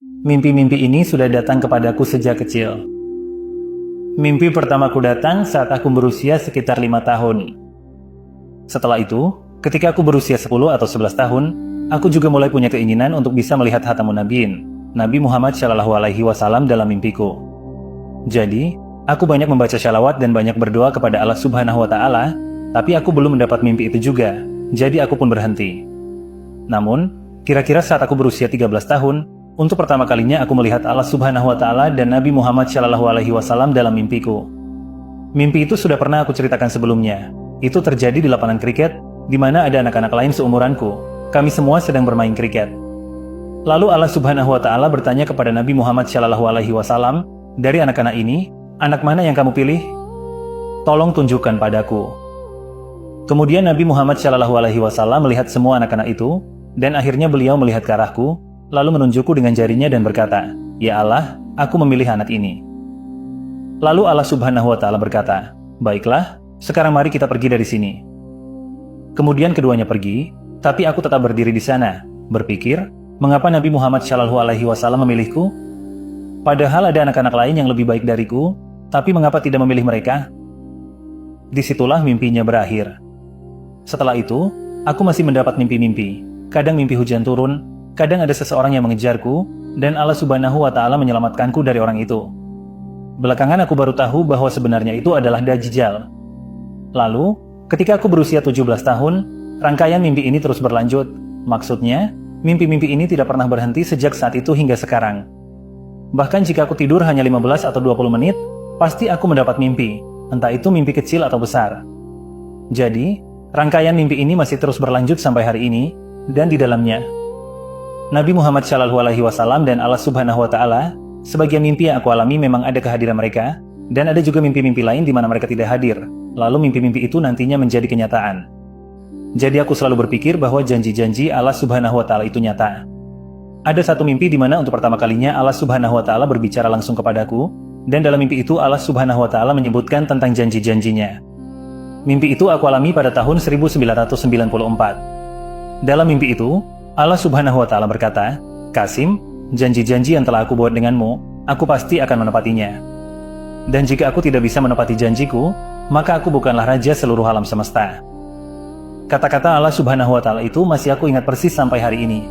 Mimpi-mimpi ini sudah datang kepadaku sejak kecil. Mimpi pertamaku datang saat aku berusia sekitar 5 tahun. Setelah itu, ketika aku berusia 10 atau 11 tahun, aku juga mulai punya keinginan untuk bisa melihat Khatamun Nabiin, Nabi Muhammad SAW dalam mimpiku. Jadi, aku banyak membaca syalawat dan banyak berdoa kepada Allah Subhanahu wa Ta'ala, tapi aku belum mendapat mimpi itu juga, jadi aku pun berhenti. Namun, kira-kira saat aku berusia 13 tahun, untuk pertama kalinya aku melihat Allah Subhanahu wa Ta'ala dan Nabi Muhammad SAW dalam mimpiku. Mimpi itu sudah pernah aku ceritakan sebelumnya. Itu terjadi di lapangan kriket, di mana ada anak-anak lain seumuranku. Kami semua sedang bermain kriket. Lalu Allah Subhanahu wa Ta'ala bertanya kepada Nabi Muhammad SAW, dari anak-anak ini, anak mana yang kamu pilih? Tolong tunjukkan padaku. Kemudian Nabi Muhammad SAW melihat semua anak-anak itu, dan akhirnya beliau melihat ke arahku, lalu menunjukku dengan jarinya dan berkata, "Ya Allah, aku memilih anak ini." Lalu Allah Subhanahu wa Ta'ala berkata, "Baiklah, sekarang mari kita pergi dari sini." Kemudian keduanya pergi, tapi aku tetap berdiri di sana, berpikir, mengapa Nabi Muhammad SAW memilihku? Padahal ada anak-anak lain yang lebih baik dariku, tapi mengapa tidak memilih mereka? Disitulah mimpinya berakhir. Setelah itu, aku masih mendapat mimpi-mimpi. Kadang mimpi hujan turun, kadang ada seseorang yang mengejarku, dan Allah Subhanahu wa Ta'ala menyelamatkanku dari orang itu. Belakangan aku baru tahu bahwa sebenarnya itu adalah Dajjal. Lalu, ketika aku berusia 17 tahun, rangkaian mimpi ini terus berlanjut. Maksudnya, mimpi-mimpi ini tidak pernah berhenti sejak saat itu hingga sekarang. Bahkan jika aku tidur hanya 15 atau 20 menit, pasti aku mendapat mimpi, entah itu mimpi kecil atau besar. Jadi, rangkaian mimpi ini masih terus berlanjut sampai hari ini, dan di dalamnya Nabi Muhammad SAW dan Allah Subhanahu wa Ta'ala, sebagian mimpi yang aku alami memang ada kehadiran mereka, dan ada juga mimpi-mimpi lain di mana mereka tidak hadir. Lalu mimpi-mimpi itu nantinya menjadi kenyataan. Jadi aku selalu berpikir bahwa janji-janji Allah Subhanahu wa Ta'ala itu nyata. Ada satu mimpi di mana untuk pertama kalinya Allah Subhanahu wa Ta'ala berbicara langsung kepadaku, dan dalam mimpi itu Allah Subhanahu wa Ta'ala menyebutkan tentang janji-janjinya. Mimpi itu aku alami pada tahun 1994. Dalam mimpi itu, Allah Subhanahu wa Ta'ala berkata, "Qasim, janji-janji yang telah aku buat denganmu, aku pasti akan menepatinya. Dan jika aku tidak bisa menepati janjiku, maka aku bukanlah raja seluruh alam semesta." Kata-kata Allah Subhanahu wa Ta'ala itu masih aku ingat persis sampai hari ini.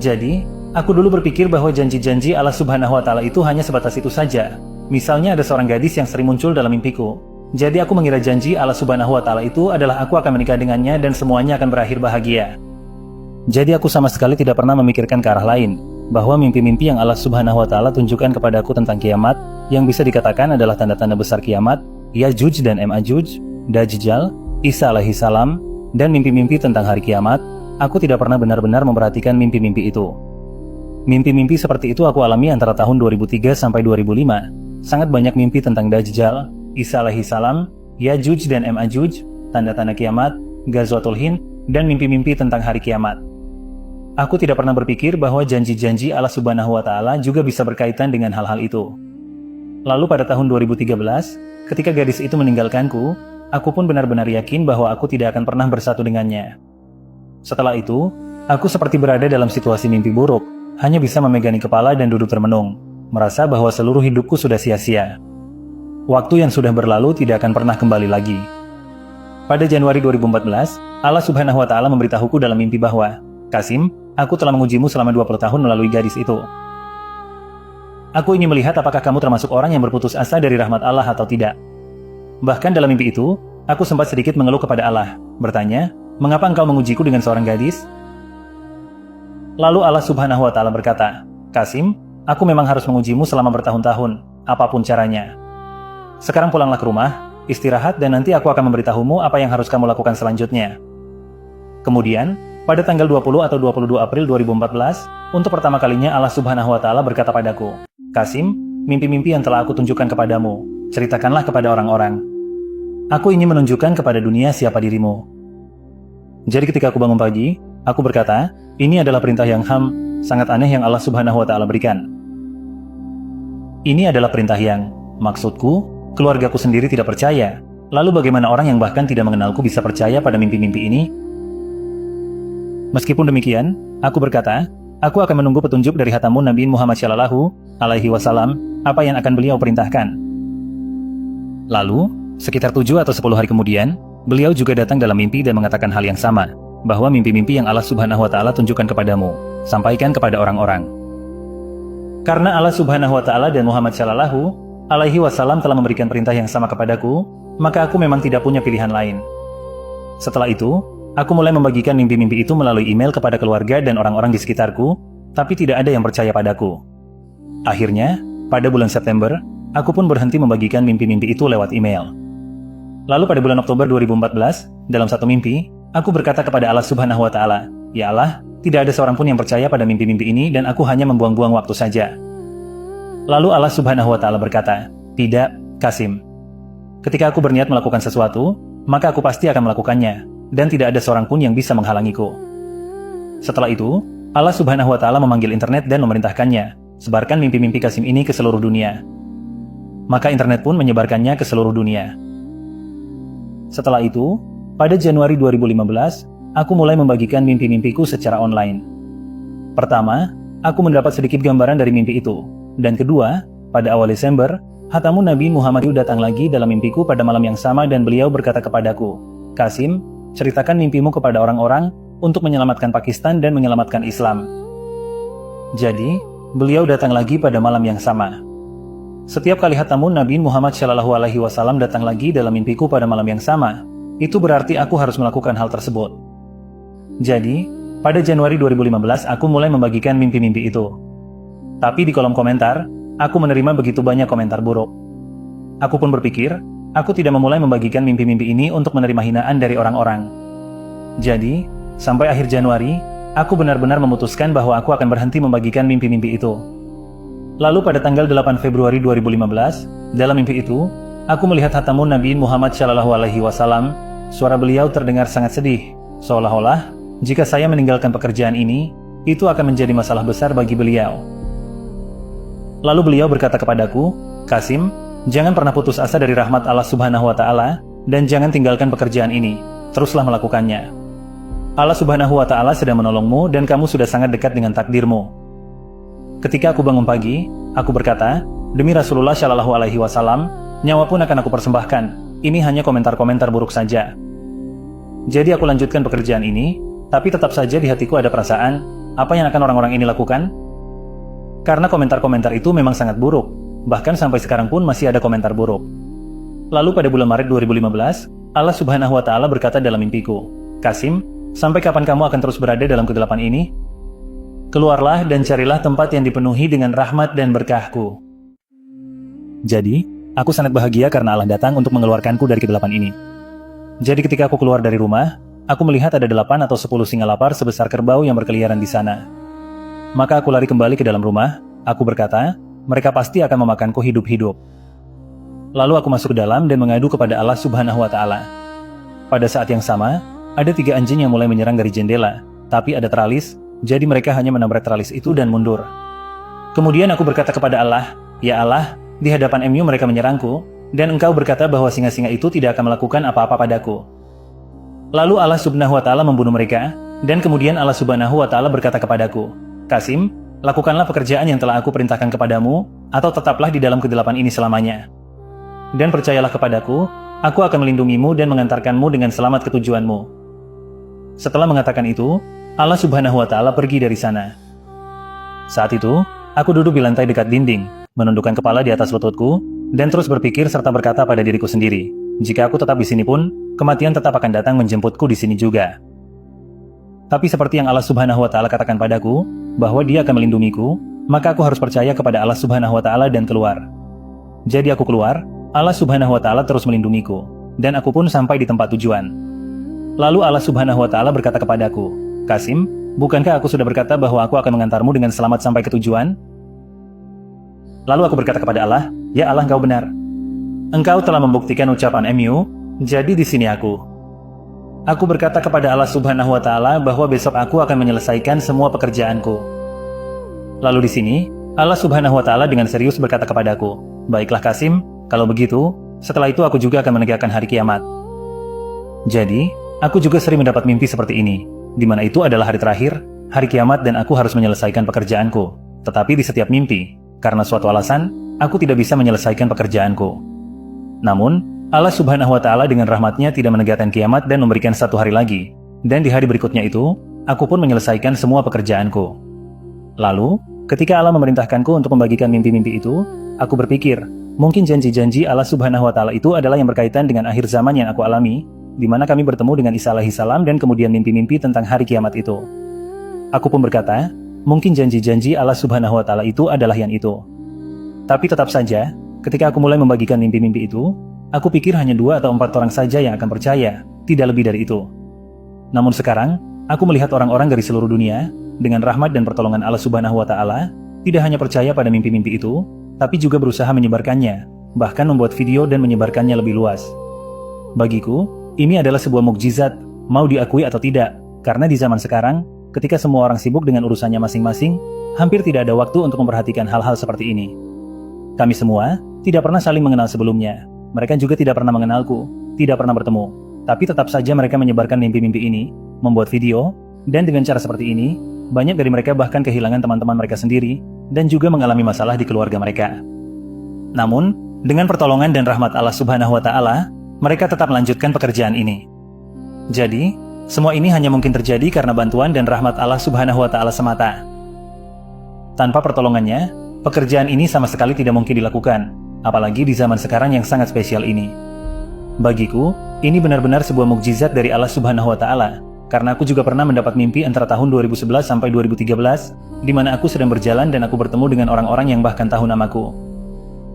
Jadi, aku dulu berpikir bahwa janji-janji Allah Subhanahu wa Ta'ala itu hanya sebatas itu saja. Misalnya ada seorang gadis yang sering muncul dalam mimpiku. Jadi aku mengira janji Allah Subhanahu wa Ta'ala itu adalah aku akan menikah dengannya dan semuanya akan berakhir bahagia. Jadi aku sama sekali tidak pernah memikirkan ke arah lain, bahwa mimpi-mimpi yang Allah Subhanahu wa Ta'ala tunjukkan kepadaku tentang kiamat, yang bisa dikatakan adalah tanda-tanda besar kiamat, Ya'juj dan Ma'juj, Dajjal, Isa alaihissalam, dan mimpi-mimpi tentang hari kiamat, aku tidak pernah benar-benar memperhatikan mimpi-mimpi itu. Mimpi-mimpi seperti itu aku alami antara tahun 2003 sampai 2005. Sangat banyak mimpi tentang Dajjal, Isa alaihissalam, Ya'juj dan Ma'juj, tanda-tanda kiamat, Ghazwatul Hind, dan mimpi-mimpi tentang hari kiamat. Aku tidak pernah berpikir bahwa janji-janji Allah Subhanahu wa Ta'ala juga bisa berkaitan dengan hal-hal itu. Lalu pada tahun 2013, ketika gadis itu meninggalkanku, aku pun benar-benar yakin bahwa aku tidak akan pernah bersatu dengannya. Setelah itu, aku seperti berada dalam situasi mimpi buruk, hanya bisa memegangi kepala dan duduk termenung, merasa bahwa seluruh hidupku sudah sia-sia. Waktu yang sudah berlalu tidak akan pernah kembali lagi. Pada Januari 2014, Allah Subhanahu wa Ta'ala memberitahuku dalam mimpi bahwa, "Qasim, aku telah mengujimu selama 20 tahun melalui gadis itu. Aku ingin melihat apakah kamu termasuk orang yang berputus asa dari rahmat Allah atau tidak." Bahkan dalam mimpi itu, aku sempat sedikit mengeluh kepada Allah, bertanya, "Mengapa engkau mengujiku dengan seorang gadis?" Lalu Allah Subhanahu wa Ta'ala berkata, "Qasim, aku memang harus mengujimu selama bertahun-tahun, apapun caranya. Sekarang pulanglah ke rumah, istirahat, dan nanti aku akan memberitahumu apa yang harus kamu lakukan selanjutnya." Kemudian, pada tanggal 20 atau 22 April 2014, untuk pertama kalinya Allah Subhanahu wa Ta'ala berkata padaku, "Qasim, mimpi-mimpi yang telah aku tunjukkan kepadamu, ceritakanlah kepada orang-orang. Aku ingin menunjukkan kepada dunia siapa dirimu." Jadi ketika aku bangun pagi, aku berkata, ini adalah perintah yang sangat aneh yang Allah Subhanahu wa Ta'ala berikan. Ini adalah perintah yang, maksudku, keluargaku sendiri tidak percaya. Lalu bagaimana orang yang bahkan tidak mengenalku bisa percaya pada mimpi-mimpi ini? Meskipun demikian, aku berkata, aku akan menunggu petunjuk dari hatamu Nabi Muhammad Shallallahu Alaihi Wasallam, apa yang akan beliau perintahkan. Lalu, sekitar 7 atau 10 hari kemudian, beliau juga datang dalam mimpi dan mengatakan hal yang sama, bahwa mimpi-mimpi yang Allah Subhanahu wa Ta'ala tunjukkan kepadamu, sampaikan kepada orang-orang. Karena Allah Subhanahu wa Ta'ala dan Muhammad Shallallahu Alaihi Wasallam telah memberikan perintah yang sama kepadaku, maka aku memang tidak punya pilihan lain. Setelah itu, aku mulai membagikan mimpi-mimpi itu melalui email kepada keluarga dan orang-orang di sekitarku, tapi tidak ada yang percaya padaku. Akhirnya, pada bulan September, aku pun berhenti membagikan mimpi-mimpi itu lewat email. Lalu pada bulan Oktober 2014, dalam satu mimpi, aku berkata kepada Allah Subhanahu wa Ta'ala, "Ya Allah, tidak ada seorang pun yang percaya pada mimpi-mimpi ini dan aku hanya membuang-buang waktu saja." Lalu Allah Subhanahu wa Ta'ala berkata, "Tidak, Qasim. Ketika aku berniat melakukan sesuatu, maka aku pasti akan melakukannya, dan tidak ada seorang pun yang bisa menghalangiku." Setelah itu, Allah Subhanahu wa Ta'ala memanggil internet dan memerintahkannya, sebarkan mimpi-mimpi Qasim ini ke seluruh dunia. Maka internet pun menyebarkannya ke seluruh dunia. Setelah itu, pada Januari 2015, aku mulai membagikan mimpi-mimpiku secara online. Pertama, aku mendapat sedikit gambaran dari mimpi itu. Dan kedua, pada awal Desember, hatamu Nabi Muhammad datang lagi dalam mimpiku pada malam yang sama dan beliau berkata kepadaku, "Qasim, ceritakan mimpimu kepada orang-orang untuk menyelamatkan Pakistan dan menyelamatkan Islam." Jadi, beliau datang lagi pada malam yang sama. Setiap kali hatamu Nabi Muhammad Shallallahu Alaihi Wasallam datang lagi dalam mimpiku pada malam yang sama, itu berarti aku harus melakukan hal tersebut. Jadi, pada Januari 2015 aku mulai membagikan mimpi-mimpi itu. Tapi di kolom komentar, aku menerima begitu banyak komentar buruk. Aku pun berpikir, aku tidak memulai membagikan mimpi-mimpi ini untuk menerima hinaan dari orang-orang. Jadi, sampai akhir Januari, aku benar-benar memutuskan bahwa aku akan berhenti membagikan mimpi-mimpi itu. Lalu pada tanggal 8 Februari 2015, dalam mimpi itu, aku melihat hatamu Nabi Muhammad Shallallahu Alaihi Wasallam. Suara beliau terdengar sangat sedih, seolah-olah jika saya meninggalkan pekerjaan ini, itu akan menjadi masalah besar bagi beliau. Lalu beliau berkata kepadaku, "Qasim, jangan pernah putus asa dari rahmat Allah Subhanahu wa Ta'ala, dan jangan tinggalkan pekerjaan ini, teruslah melakukannya. Allah Subhanahu wa Ta'ala sedang menolongmu dan kamu sudah sangat dekat dengan takdirmu." Ketika aku bangun pagi, aku berkata, "Demi Rasulullah Shallallahu Alaihi Wasallam, nyawa pun akan aku persembahkan. Ini hanya komentar-komentar buruk saja." Jadi aku lanjutkan pekerjaan ini, tapi tetap saja di hatiku ada perasaan, apa yang akan orang-orang ini lakukan? Karena komentar-komentar itu memang sangat buruk, bahkan sampai sekarang pun masih ada komentar buruk. Lalu pada bulan Maret 2015, Allah Subhanahu wa Ta'ala berkata dalam mimpiku, "Qasim, sampai kapan kamu akan terus berada dalam kegelapan ini? Keluarlah dan carilah tempat yang dipenuhi dengan rahmat dan berkahku." Jadi, aku sangat bahagia karena Allah datang untuk mengeluarkanku dari kegelapan ini. Jadi ketika aku keluar dari rumah, aku melihat ada 8 atau 10 singa lapar sebesar kerbau yang berkeliaran di sana. Maka aku lari kembali ke dalam rumah, aku berkata, mereka pasti akan memakanku hidup-hidup. Lalu aku masuk ke dalam dan mengadu kepada Allah Subhanahu wa Ta'ala. Pada saat yang sama, ada 3 anjing yang mulai menyerang dari jendela, tapi ada teralis, jadi mereka hanya menabrak teralis itu dan mundur. Kemudian aku berkata kepada Allah, "Ya Allah, di hadapan MU mereka menyerangku, dan engkau berkata bahwa singa-singa itu tidak akan melakukan apa-apa padaku." Lalu Allah Subhanahu wa Ta'ala membunuh mereka, dan kemudian Allah Subhanahu wa Ta'ala berkata kepadaku, "Qasim, lakukanlah pekerjaan yang telah aku perintahkan kepadamu, atau tetaplah di dalam kegelapan ini selamanya. Dan percayalah kepadaku, aku akan melindungimu dan mengantarkanmu dengan selamat ke tujuanmu." Setelah mengatakan itu, Allah Subhanahu wa Ta'ala pergi dari sana. Saat itu, aku duduk di lantai dekat dinding, menundukkan kepala di atas lututku, dan terus berpikir serta berkata pada diriku sendiri, jika aku tetap di sini pun, kematian tetap akan datang menjemputku di sini juga. Tapi seperti yang Allah Subhanahu wa Ta'ala katakan padaku, bahwa Dia akan melindungiku, maka aku harus percaya kepada Allah Subhanahu wa Ta'ala dan keluar. Jadi aku keluar, Allah Subhanahu wa Ta'ala terus melindungiku, dan aku pun sampai di tempat tujuan. Lalu Allah Subhanahu wa Ta'ala berkata kepadaku, "Qasim, bukankah aku sudah berkata bahwa aku akan mengantarmu dengan selamat sampai ke tujuan?" Lalu aku berkata kepada Allah, "Ya Allah, Engkau benar. Engkau telah membuktikan ucapan MU, jadi di sini aku." Aku berkata kepada Allah Subhanahu wa Ta'ala bahwa besok aku akan menyelesaikan semua pekerjaanku. Lalu di sini, Allah Subhanahu wa Ta'ala dengan serius berkata kepadaku, "Baiklah Qasim, kalau begitu, setelah itu aku juga akan menegakkan hari kiamat." Jadi, aku juga sering mendapat mimpi seperti ini, di mana itu adalah hari terakhir, hari kiamat dan aku harus menyelesaikan pekerjaanku. Tetapi di setiap mimpi, karena suatu alasan, aku tidak bisa menyelesaikan pekerjaanku. Namun, Allah Subhanahu wa Ta'ala dengan rahmatnya tidak menegakkan kiamat dan memberikan satu hari lagi. Dan di hari berikutnya itu, aku pun menyelesaikan semua pekerjaanku. Lalu, ketika Allah memerintahkanku untuk membagikan mimpi-mimpi itu, aku berpikir, mungkin janji-janji Allah Subhanahu wa Ta'ala itu adalah yang berkaitan dengan akhir zaman yang aku alami, di mana kami bertemu dengan Isa alaihi salam dan kemudian mimpi-mimpi tentang hari kiamat itu. Aku pun berkata, mungkin janji-janji Allah Subhanahu wa Ta'ala itu adalah yang itu. Tapi tetap saja, ketika aku mulai membagikan mimpi-mimpi itu, aku pikir hanya 2 atau 4 orang saja yang akan percaya, tidak lebih dari itu. Namun sekarang, aku melihat orang-orang dari seluruh dunia, dengan rahmat dan pertolongan Allah Subhanahu wa Ta'ala, tidak hanya percaya pada mimpi-mimpi itu, tapi juga berusaha menyebarkannya, bahkan membuat video dan menyebarkannya lebih luas. Bagiku, ini adalah sebuah mukjizat, mau diakui atau tidak, karena di zaman sekarang, ketika semua orang sibuk dengan urusannya masing-masing, hampir tidak ada waktu untuk memperhatikan hal-hal seperti ini. Kami semua tidak pernah saling mengenal sebelumnya. Mereka juga tidak pernah mengenalku, tidak pernah bertemu. Tapi tetap saja mereka menyebarkan mimpi-mimpi ini, membuat video, dan dengan cara seperti ini, banyak dari mereka bahkan kehilangan teman-teman mereka sendiri, dan juga mengalami masalah di keluarga mereka. Namun, dengan pertolongan dan rahmat Allah Subhanahu wa Ta'ala, mereka tetap melanjutkan pekerjaan ini. Jadi, semua ini hanya mungkin terjadi karena bantuan dan rahmat Allah Subhanahu wa Ta'ala semata. Tanpa pertolongannya, pekerjaan ini sama sekali tidak mungkin dilakukan, apalagi di zaman sekarang yang sangat spesial ini. Bagiku, ini benar-benar sebuah mukjizat dari Allah Subhanahu wa Ta'ala, karena aku juga pernah mendapat mimpi antara tahun 2011 sampai 2013, di mana aku sedang berjalan dan aku bertemu dengan orang-orang yang bahkan tahu namaku.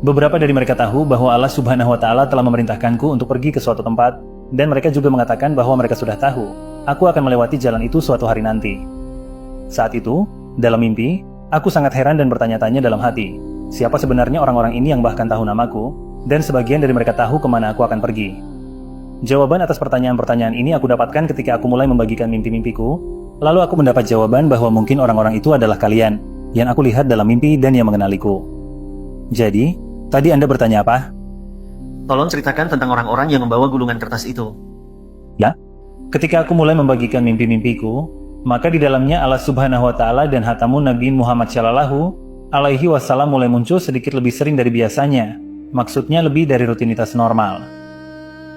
Beberapa dari mereka tahu bahwa Allah Subhanahu wa Ta'ala telah memerintahkanku untuk pergi ke suatu tempat, dan mereka juga mengatakan bahwa mereka sudah tahu, aku akan melewati jalan itu suatu hari nanti. Saat itu, dalam mimpi, aku sangat heran dan bertanya-tanya dalam hati, siapa sebenarnya orang-orang ini yang bahkan tahu namaku, dan sebagian dari mereka tahu kemana aku akan pergi. Jawaban atas pertanyaan-pertanyaan ini aku dapatkan ketika aku mulai membagikan mimpi-mimpiku, lalu aku mendapat jawaban bahwa mungkin orang-orang itu adalah kalian, yang aku lihat dalam mimpi dan yang mengenaliku. Jadi, tadi Anda bertanya apa? Tolong ceritakan tentang orang-orang yang membawa gulungan kertas itu. Ya, ketika aku mulai membagikan mimpi-mimpiku, maka di dalamnya Allah Subhanahu wa Ta'ala dan hatamun Nabi Muhammad Shallallahu alaihi wasallam mulai muncul sedikit lebih sering dari biasanya, maksudnya lebih dari rutinitas normal.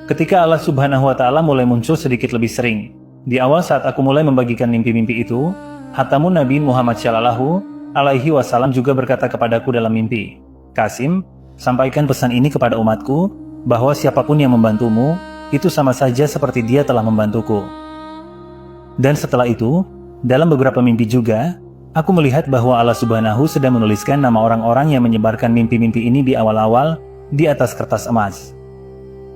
Ketika Allah Subhanahu wa Ta'ala mulai muncul sedikit lebih sering, di awal saat aku mulai membagikan mimpi-mimpi itu, hatamun Nabi Muhammad Shallallahu alaihi wasallam juga berkata kepadaku dalam mimpi, Qasim, sampaikan pesan ini kepada umatku, bahwa siapapun yang membantumu, itu sama saja seperti dia telah membantuku. Dan setelah itu, dalam beberapa mimpi juga, aku melihat bahwa Allah Subhanahu sedang menuliskan nama orang-orang yang menyebarkan mimpi-mimpi ini di awal-awal, di atas kertas emas.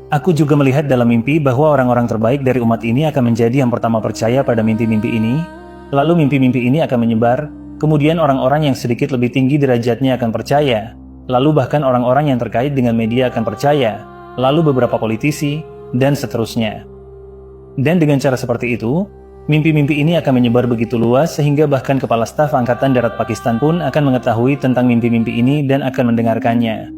Aku juga melihat dalam mimpi bahwa orang-orang terbaik dari umat ini akan menjadi yang pertama percaya pada mimpi-mimpi ini, lalu mimpi-mimpi ini akan menyebar, kemudian orang-orang yang sedikit lebih tinggi derajatnya akan percaya, lalu bahkan orang-orang yang terkait dengan media akan percaya, lalu beberapa politisi, dan seterusnya. Dan dengan cara seperti itu, mimpi-mimpi ini akan menyebar begitu luas sehingga bahkan Kepala Staf Angkatan Darat Pakistan pun akan mengetahui tentang mimpi-mimpi ini dan akan mendengarkannya.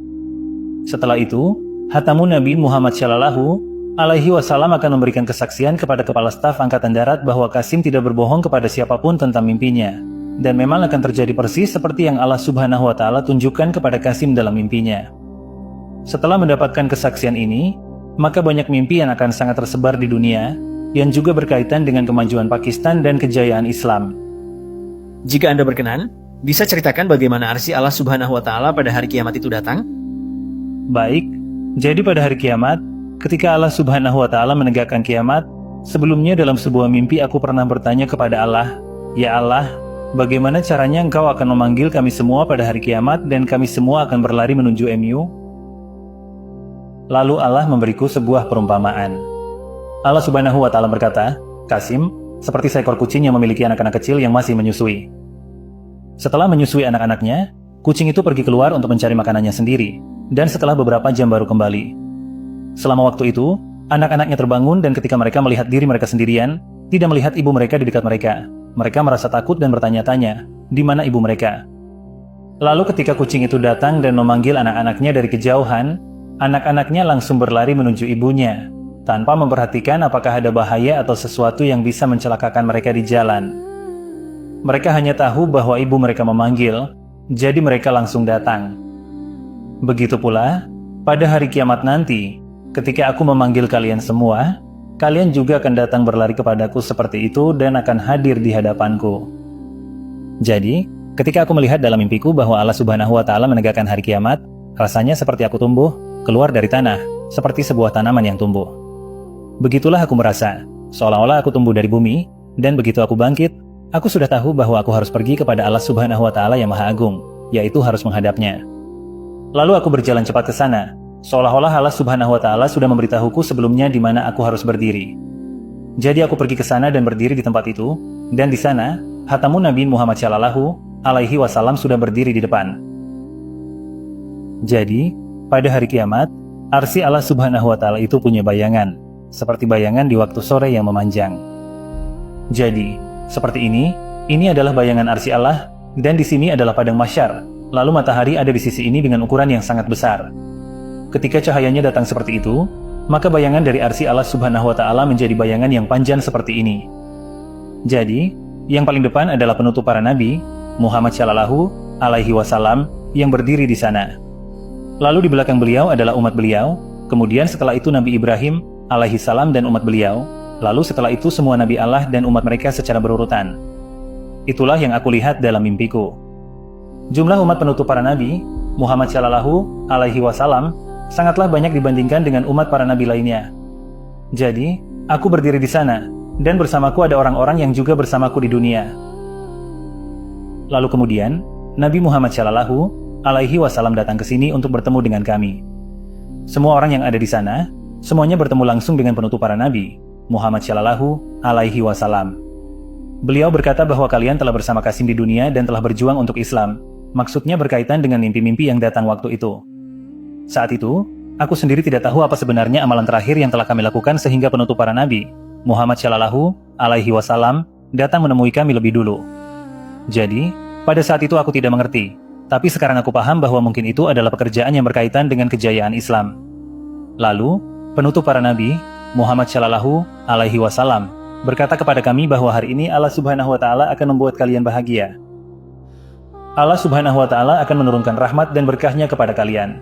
Setelah itu, hatamun Nabi Muhammad Shallallahu alaihi wasallam akan memberikan kesaksian kepada Kepala Staf Angkatan Darat bahwa Qasim tidak berbohong kepada siapapun tentang mimpinya. Dan memang akan terjadi persis seperti yang Allah Subhanahu wa Ta'ala tunjukkan kepada Qasim dalam mimpinya. Setelah mendapatkan kesaksian ini, maka banyak mimpi yang akan sangat tersebar di dunia, yang juga berkaitan dengan kemajuan Pakistan dan kejayaan Islam. Jika Anda berkenan, bisa ceritakan bagaimana arsy Allah Subhanahu wa Ta'ala pada hari kiamat itu datang? Baik, jadi pada hari kiamat, ketika Allah Subhanahu wa Ta'ala menegakkan kiamat, sebelumnya dalam sebuah mimpi aku pernah bertanya kepada Allah, Ya Allah, bagaimana caranya Engkau akan memanggil kami semua pada hari kiamat dan kami semua akan berlari menuju MU? Lalu Allah memberiku sebuah perumpamaan. Allah Subhanahu wa Ta'ala berkata, Qasim, seperti seekor kucing yang memiliki anak-anak kecil yang masih menyusui. Setelah menyusui anak-anaknya, kucing itu pergi keluar untuk mencari makanannya sendiri, dan setelah beberapa jam baru kembali. Selama waktu itu, anak-anaknya terbangun dan ketika mereka melihat diri mereka sendirian, tidak melihat ibu mereka di dekat mereka. Mereka merasa takut dan bertanya-tanya, di mana ibu mereka? Lalu ketika kucing itu datang dan memanggil anak-anaknya dari kejauhan, anak-anaknya langsung berlari menuju ibunya, tanpa memperhatikan apakah ada bahaya atau sesuatu yang bisa mencelakakan mereka di jalan. Mereka hanya tahu bahwa ibu mereka memanggil, jadi mereka langsung datang. Begitu pula, pada hari kiamat nanti, ketika aku memanggil kalian semua, kalian juga akan datang berlari kepadaku seperti itu dan akan hadir di hadapanku. Jadi, ketika aku melihat dalam mimpiku bahwa Allah Subhanahu wa Ta'ala menegakkan hari kiamat, rasanya seperti aku tumbuh keluar dari tanah, seperti sebuah tanaman yang tumbuh. Begitulah aku merasa, seolah-olah aku tumbuh dari bumi, dan begitu aku bangkit, aku sudah tahu bahwa aku harus pergi kepada Allah Subhanahu wa Ta'ala yang Maha Agung, yaitu harus menghadapnya. Lalu aku berjalan cepat ke sana, seolah-olah Allah Subhanahu wa Ta'ala sudah memberitahuku sebelumnya di mana aku harus berdiri. Jadi aku pergi ke sana dan berdiri di tempat itu, dan di sana, Khatamun Nabi Muhammad Shallallahu Alaihi Wasallam sudah berdiri di depan. Jadi, pada hari kiamat, arsy Allah Subhanahu wa Ta'ala itu punya bayangan, seperti bayangan di waktu sore yang memanjang. Jadi, seperti ini adalah bayangan arsy Allah, dan di sini adalah padang mahsyar, lalu matahari ada di sisi ini dengan ukuran yang sangat besar. Ketika cahayanya datang seperti itu, maka bayangan dari arsy Allah Subhanahu wa Ta'ala menjadi bayangan yang panjang seperti ini. Jadi, yang paling depan adalah penutup para nabi, Muhammad Shallallahu Alaihi Wasallam, yang berdiri di sana. Lalu di belakang beliau adalah umat beliau, kemudian setelah itu Nabi Ibrahim alaihi salam dan umat beliau, lalu setelah itu semua nabi Allah dan umat mereka secara berurutan. Itulah yang aku lihat dalam mimpiku. Jumlah umat penutup para nabi, Muhammad Shallallahu Alaihi Wasallam, sangatlah banyak dibandingkan dengan umat para nabi lainnya. Jadi, aku berdiri di sana, dan bersamaku ada orang-orang yang juga bersamaku di dunia. Lalu kemudian, Nabi Muhammad Shallallahu Alaihi Wasallam datang ke sini untuk bertemu dengan kami. Semua orang yang ada di sana, semuanya bertemu langsung dengan penutup para nabi, Muhammad Shallallahu Alaihi Wasallam. Beliau berkata bahwa kalian telah bersama Qasim di dunia dan telah berjuang untuk Islam. Maksudnya berkaitan dengan mimpi-mimpi yang datang waktu itu. Saat itu, aku sendiri tidak tahu apa sebenarnya amalan terakhir yang telah kami lakukan sehingga penutup para nabi, Muhammad Shallallahu Alaihi Wasallam, datang menemui kami lebih dulu. Jadi, pada saat itu aku tidak mengerti. Tapi sekarang aku paham bahwa mungkin itu adalah pekerjaan yang berkaitan dengan kejayaan Islam. Lalu, penutup para nabi, Muhammad Shallallahu Alaihi Wasallam, berkata kepada kami bahwa hari ini Allah Subhanahu wa Ta'ala akan membuat kalian bahagia. Allah Subhanahu wa Ta'ala akan menurunkan rahmat dan berkahnya kepada kalian.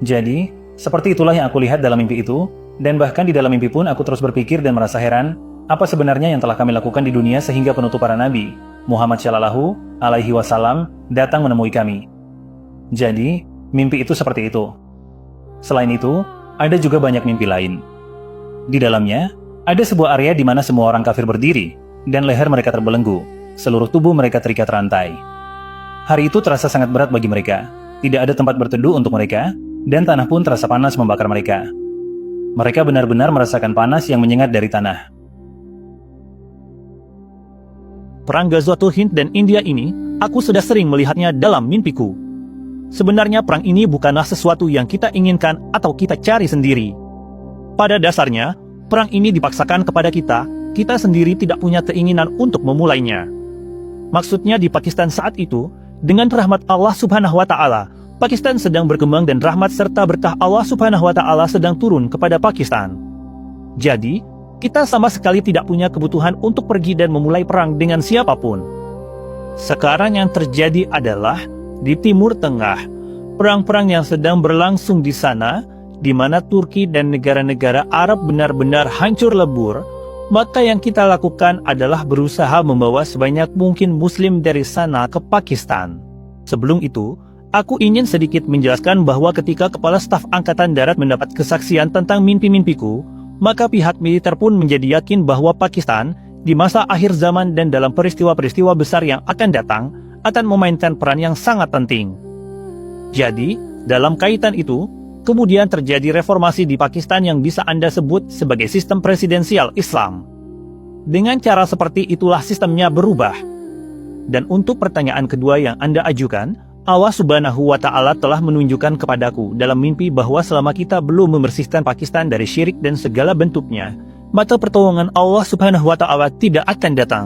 Jadi, seperti itulah yang aku lihat dalam mimpi itu, dan bahkan di dalam mimpi pun aku terus berpikir dan merasa heran, apa sebenarnya yang telah kami lakukan di dunia sehingga penutup para nabi, Muhammad Shallallahu Alaihi Wasallam, datang menemui kami. Jadi, mimpi itu seperti itu. Selain itu, ada juga banyak mimpi lain. Di dalamnya, ada sebuah area di mana semua orang kafir berdiri, dan leher mereka terbelenggu, seluruh tubuh mereka terikat rantai. Hari itu terasa sangat berat bagi mereka, tidak ada tempat berteduh untuk mereka, dan tanah pun terasa panas membakar mereka. Mereka benar-benar merasakan panas yang menyengat dari tanah. Perang Ghazwatul Hind dan India ini, aku sudah sering melihatnya dalam mimpiku. Sebenarnya perang ini bukanlah sesuatu yang kita inginkan atau kita cari sendiri. Pada dasarnya, perang ini dipaksakan kepada kita sendiri tidak punya keinginan untuk memulainya. Maksudnya di Pakistan saat itu, dengan rahmat Allah Subhanahu wa Ta'ala, Pakistan sedang berkembang dan rahmat serta berkah Allah Subhanahu wa Ta'ala sedang turun kepada Pakistan. Jadi, kita sama sekali tidak punya kebutuhan untuk pergi dan memulai perang dengan siapapun. Sekarang yang terjadi adalah di Timur Tengah, perang-perang yang sedang berlangsung di sana, di mana Turki dan negara-negara Arab benar-benar hancur lebur, maka yang kita lakukan adalah berusaha membawa sebanyak mungkin Muslim dari sana ke Pakistan. Sebelum itu, aku ingin sedikit menjelaskan bahwa ketika Kepala Staf Angkatan Darat mendapat kesaksian tentang mimpi-mimpiku, maka pihak militer pun menjadi yakin bahwa Pakistan di masa akhir zaman dan dalam peristiwa-peristiwa besar yang akan datang akan memainkan peran yang sangat penting. Jadi, dalam kaitan itu, kemudian terjadi reformasi di Pakistan yang bisa Anda sebut sebagai sistem presidensial Islam. Dengan cara seperti itulah sistemnya berubah. Dan untuk pertanyaan kedua yang Anda ajukan, Allah Subhanahu wa Ta'ala telah menunjukkan kepadaku dalam mimpi bahwa selama kita belum membersihkan Pakistan dari syirik dan segala bentuknya, maka pertolongan Allah Subhanahu wa Ta'ala tidak akan datang.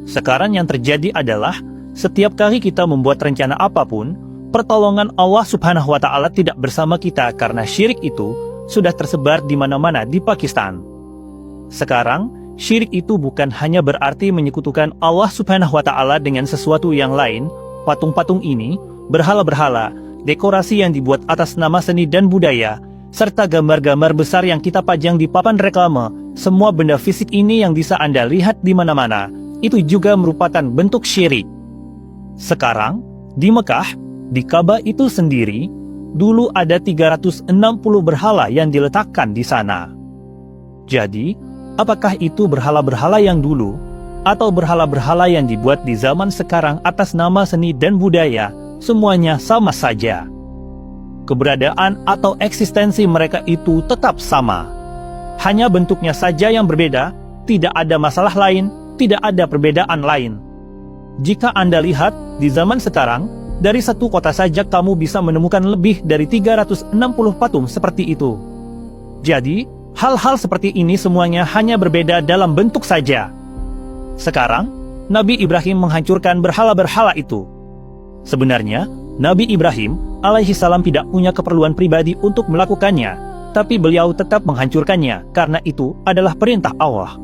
Sekarang yang terjadi adalah, setiap kali kita membuat rencana apapun, pertolongan Allah Subhanahu wa Ta'ala tidak bersama kita karena syirik itu sudah tersebar di mana-mana di Pakistan. Sekarang, syirik itu bukan hanya berarti menyekutukan Allah Subhanahu wa Ta'ala dengan sesuatu yang lain. Patung-patung ini, berhala-berhala, dekorasi yang dibuat atas nama seni dan budaya, serta gambar-gambar besar yang kita pajang di papan reklame, semua benda fisik ini yang bisa Anda lihat di mana-mana, itu juga merupakan bentuk syirik. Sekarang, di Mekah, di Ka'bah itu sendiri, dulu ada 360 berhala yang diletakkan di sana. Jadi, apakah itu berhala-berhala yang dulu, atau berhala-berhala yang dibuat di zaman sekarang atas nama seni dan budaya, semuanya sama saja. Keberadaan atau eksistensi mereka itu tetap sama. Hanya bentuknya saja yang berbeda, tidak ada masalah lain, tidak ada perbedaan lain. Jika Anda lihat, di zaman sekarang, dari satu kota saja kamu bisa menemukan lebih dari 360 patung seperti itu. Jadi, hal-hal seperti ini semuanya hanya berbeda dalam bentuk saja. Sekarang, Nabi Ibrahim menghancurkan berhala-berhala itu. Sebenarnya, Nabi Ibrahim alaihi salam tidak punya keperluan pribadi untuk melakukannya, tapi beliau tetap menghancurkannya karena itu adalah perintah Allah.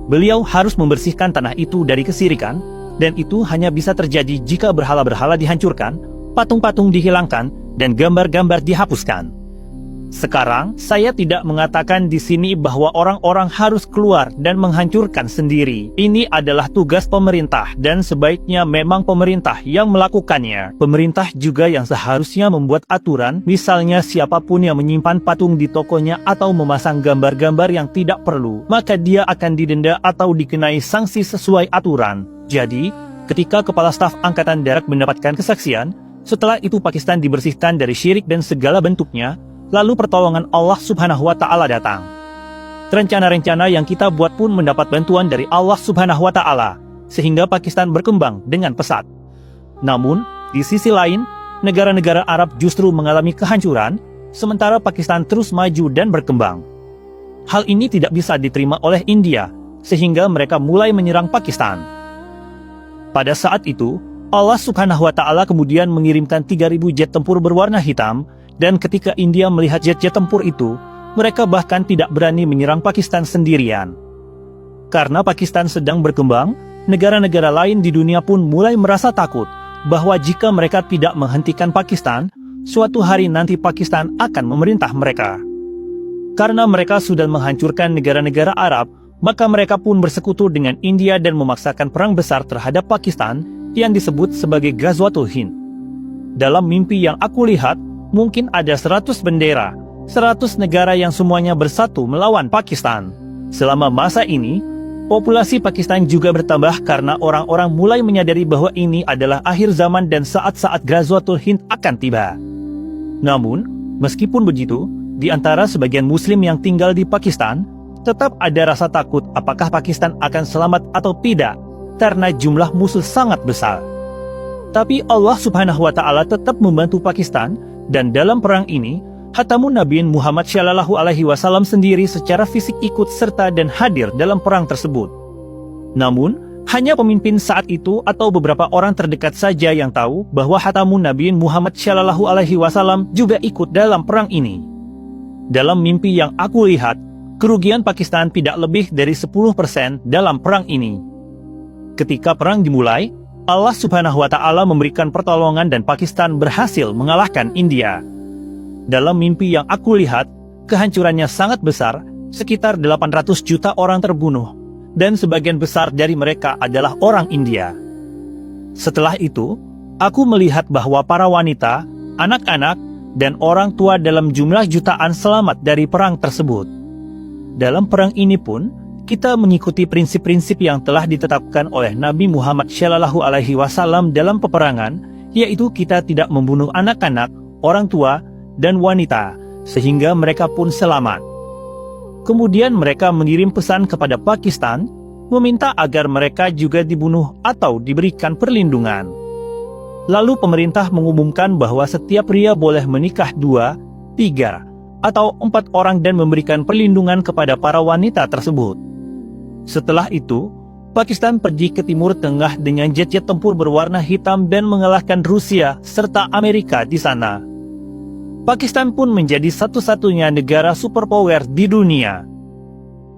Beliau harus membersihkan tanah itu dari kesirikan, dan itu hanya bisa terjadi jika berhala-berhala dihancurkan, patung-patung dihilangkan, dan gambar-gambar dihapuskan. Sekarang, saya tidak mengatakan di sini bahwa orang-orang harus keluar dan menghancurkan sendiri. Ini adalah tugas pemerintah, dan sebaiknya memang pemerintah yang melakukannya. Pemerintah juga yang seharusnya membuat aturan, misalnya siapapun yang menyimpan patung di tokonya atau memasang gambar-gambar yang tidak perlu, maka dia akan didenda atau dikenai sanksi sesuai aturan. Jadi, ketika Kepala Staf Angkatan Darat mendapatkan kesaksian, setelah itu Pakistan dibersihkan dari syirik dan segala bentuknya, lalu pertolongan Allah Subhanahu wa Ta'ala datang. Rencana-rencana yang kita buat pun mendapat bantuan dari Allah Subhanahu wa Ta'ala, sehingga Pakistan berkembang dengan pesat. Namun, di sisi lain, negara-negara Arab justru mengalami kehancuran, sementara Pakistan terus maju dan berkembang. Hal ini tidak bisa diterima oleh India, sehingga mereka mulai menyerang Pakistan. Pada saat itu, Allah Subhanahu wa Ta'ala kemudian mengirimkan 3.000 jet tempur berwarna hitam, dan ketika India melihat jet-jet tempur itu, mereka bahkan tidak berani menyerang Pakistan sendirian. Karena Pakistan sedang berkembang, negara-negara lain di dunia pun mulai merasa takut bahwa jika mereka tidak menghentikan Pakistan, suatu hari nanti Pakistan akan memerintah mereka. Karena mereka sudah menghancurkan negara-negara Arab, maka mereka pun bersekutu dengan India dan memaksakan perang besar terhadap Pakistan yang disebut sebagai Ghazwatul Hind. Dalam mimpi yang aku lihat, mungkin ada 100 bendera, 100 negara yang semuanya bersatu melawan Pakistan. Selama masa ini, populasi Pakistan juga bertambah karena orang-orang mulai menyadari bahwa ini adalah akhir zaman dan saat-saat Ghazwatul Hind akan tiba. Namun, meskipun begitu, di antara sebagian Muslim yang tinggal di Pakistan, tetap ada rasa takut apakah Pakistan akan selamat atau tidak, karena jumlah musuh sangat besar. Tapi Allah Subhanahu wa Ta'ala tetap membantu Pakistan, dan dalam perang ini, Khatamun Nabiin Muhammad Shallallahu Alaihi Wasallam sendiri secara fisik ikut serta dan hadir dalam perang tersebut. Namun, hanya pemimpin saat itu atau beberapa orang terdekat saja yang tahu bahwa Khatamun Nabiin Muhammad Shallallahu Alaihi Wasallam juga ikut dalam perang ini. Dalam mimpi yang aku lihat, kerugian Pakistan tidak lebih dari 10% dalam perang ini. Ketika perang dimulai, Allah Subhanahu wa Ta'ala memberikan pertolongan dan Pakistan berhasil mengalahkan India. Dalam mimpi yang aku lihat, kehancurannya sangat besar, sekitar 800 juta orang terbunuh, dan sebagian besar dari mereka adalah orang India. Setelah itu, aku melihat bahwa para wanita, anak-anak, dan orang tua dalam jumlah jutaan selamat dari perang tersebut. Dalam perang ini pun, kita mengikuti prinsip-prinsip yang telah ditetapkan oleh Nabi Muhammad Shallallahu Alaihi Wasallam dalam peperangan, yaitu kita tidak membunuh anak-anak, orang tua, dan wanita, sehingga mereka pun selamat. Kemudian mereka mengirim pesan kepada Pakistan, meminta agar mereka juga dibunuh atau diberikan perlindungan. Lalu pemerintah mengumumkan bahwa setiap pria boleh menikah 2, 3, atau 4 orang dan memberikan perlindungan kepada para wanita tersebut. Setelah itu, Pakistan pergi ke Timur Tengah dengan jet-jet tempur berwarna hitam dan mengalahkan Rusia serta Amerika di sana. Pakistan pun menjadi satu-satunya negara superpower di dunia.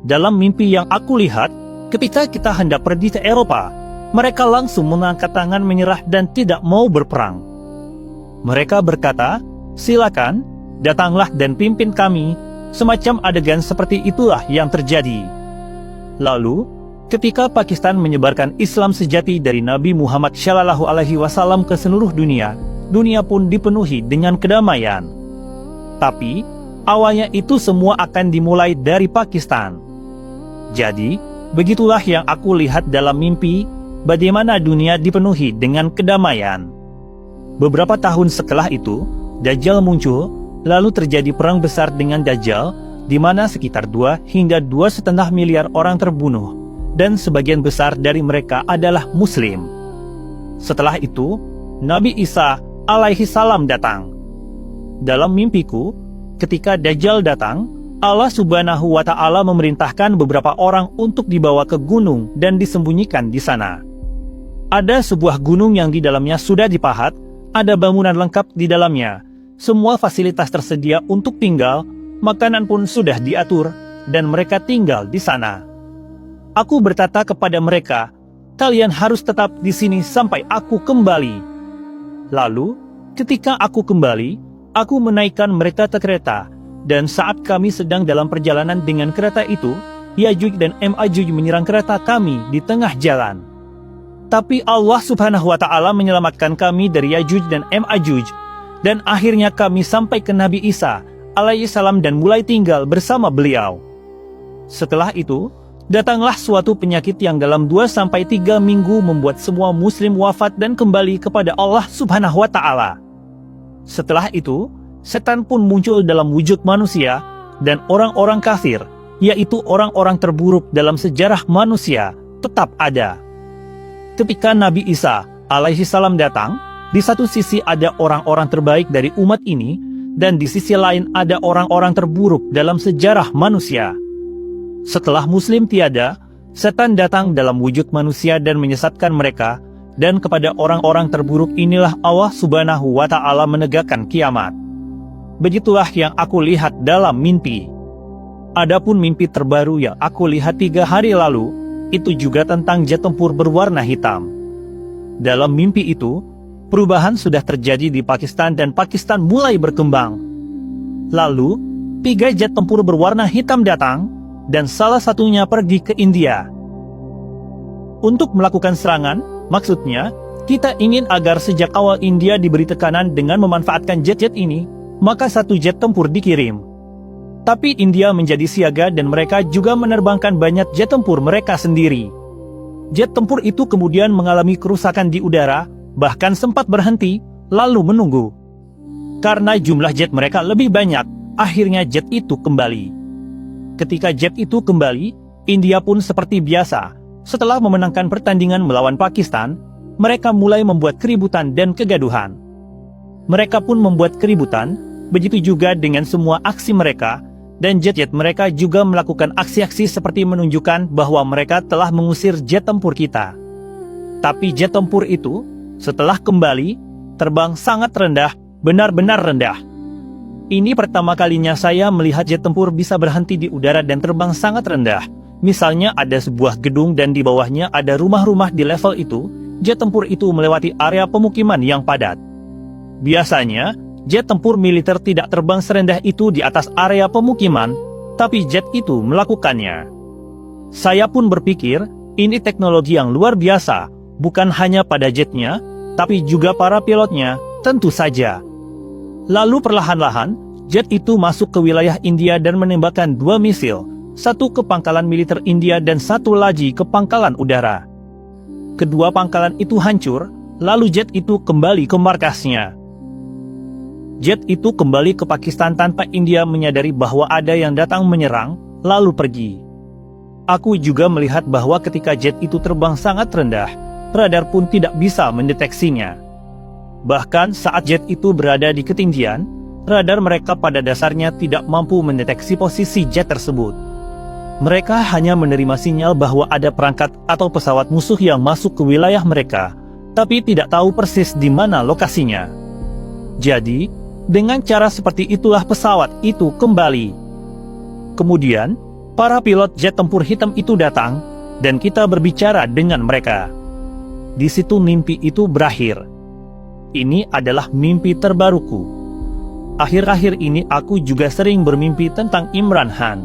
dalam mimpi yang aku lihat, ketika kita hendak pergi ke Eropa, mereka langsung mengangkat tangan menyerah dan tidak mau berperang. Mereka berkata, "Silakan, datanglah dan pimpin kami." Semacam adegan seperti itulah yang terjadi. Lalu, ketika Pakistan menyebarkan Islam sejati dari Nabi Muhammad SAW ke seluruh dunia, dunia pun dipenuhi dengan kedamaian. Tapi, awalnya itu semua akan dimulai dari Pakistan. Jadi, begitulah yang aku lihat dalam mimpi, bagaimana dunia dipenuhi dengan kedamaian. Beberapa tahun setelah itu, Dajjal muncul, lalu terjadi perang besar dengan Dajjal, di mana sekitar 2 hingga 2,5 miliar orang terbunuh, dan sebagian besar dari mereka adalah Muslim. Setelah itu, Nabi Isa alaihi salam datang. Dalam mimpiku, ketika Dajjal datang, Allah Subhanahu wa Ta'ala memerintahkan beberapa orang untuk dibawa ke gunung dan disembunyikan di sana. Ada sebuah gunung yang di dalamnya sudah dipahat, ada bangunan lengkap di dalamnya. Semua fasilitas tersedia untuk tinggal, makanan pun sudah diatur, dan mereka tinggal di sana. Aku berkata kepada mereka, "Kalian harus tetap di sini sampai aku kembali." Lalu, ketika aku kembali, aku menaikkan mereka ke kereta, dan saat kami sedang dalam perjalanan dengan kereta itu, Yajuj dan Majuj menyerang kereta kami di tengah jalan. Tapi Allah Subhanahu wa Ta'ala menyelamatkan kami dari Yajuj dan Majuj, dan akhirnya kami sampai ke Nabi Isa alaihi salam dan mulai tinggal bersama beliau. Setelah itu, datanglah suatu penyakit yang dalam 2-3 minggu membuat semua muslim wafat dan kembali kepada Allah Subhanahu wa Ta'ala. Setelah itu, setan pun muncul dalam wujud manusia, dan orang-orang kafir, yaitu orang-orang terburuk dalam sejarah manusia, tetap ada. Ketika Nabi Isa alaihi salam datang, di satu sisi ada orang-orang terbaik dari umat ini, dan di sisi lain ada orang-orang terburuk dalam sejarah manusia. Setelah Muslim tiada, setan datang dalam wujud manusia dan menyesatkan mereka, dan kepada orang-orang terburuk inilah Allah Subhanahu wa Ta'ala menegakkan kiamat. Begitulah yang aku lihat dalam mimpi. Adapun mimpi terbaru yang aku lihat 3 hari lalu, itu juga tentang jet tempur berwarna hitam. Dalam mimpi itu, perubahan sudah terjadi di Pakistan dan Pakistan mulai berkembang. Lalu, 3 jet tempur berwarna hitam datang, dan salah satunya pergi ke India. Untuk melakukan serangan, maksudnya, kita ingin agar sejak awal India diberi tekanan dengan memanfaatkan jet-jet ini, maka 1 jet tempur dikirim. Tapi India menjadi siaga dan mereka juga menerbangkan banyak jet tempur mereka sendiri. Jet tempur itu kemudian mengalami kerusakan di udara, bahkan sempat berhenti, lalu menunggu. Karena jumlah jet mereka lebih banyak, akhirnya jet itu kembali. Ketika jet itu kembali, India pun seperti biasa. Setelah memenangkan pertandingan melawan Pakistan, mereka mulai membuat keributan dan kegaduhan. Mereka pun membuat keributan, begitu juga dengan semua aksi mereka, dan jet-jet mereka juga melakukan aksi-aksi seperti menunjukkan bahwa mereka telah mengusir jet tempur kita. Tapi jet tempur itu, setelah kembali, terbang sangat rendah, benar-benar rendah. Ini pertama kalinya saya melihat jet tempur bisa berhenti di udara dan terbang sangat rendah. Misalnya ada sebuah gedung dan di bawahnya ada rumah-rumah di level itu, jet tempur itu melewati area pemukiman yang padat. Biasanya, jet tempur militer tidak terbang serendah itu di atas area pemukiman, tapi jet itu melakukannya. Saya pun berpikir, ini teknologi yang luar biasa, bukan hanya pada jetnya, tapi juga para pilotnya, tentu saja. Lalu perlahan-lahan, jet itu masuk ke wilayah India dan menembakkan 2 misil, 1 ke pangkalan militer India dan 1 lagi ke pangkalan udara. Kedua pangkalan itu hancur, lalu jet itu kembali ke markasnya. Jet itu kembali ke Pakistan tanpa India menyadari bahwa ada yang datang menyerang, lalu pergi. Aku juga melihat bahwa ketika jet itu terbang sangat rendah, radar pun tidak bisa mendeteksinya. Bahkan saat jet itu berada di ketinggian, radar mereka pada dasarnya tidak mampu mendeteksi posisi jet tersebut. Mereka hanya menerima sinyal bahwa ada perangkat atau pesawat musuh yang masuk ke wilayah mereka, tapi tidak tahu persis di mana lokasinya. Jadi, dengan cara seperti itulah pesawat itu kembali. Kemudian, para pilot jet tempur hitam itu datang, dan kita berbicara dengan mereka. Di situ mimpi itu berakhir. Ini adalah mimpi terbaruku. Akhir-akhir ini aku juga sering bermimpi tentang Imran Khan.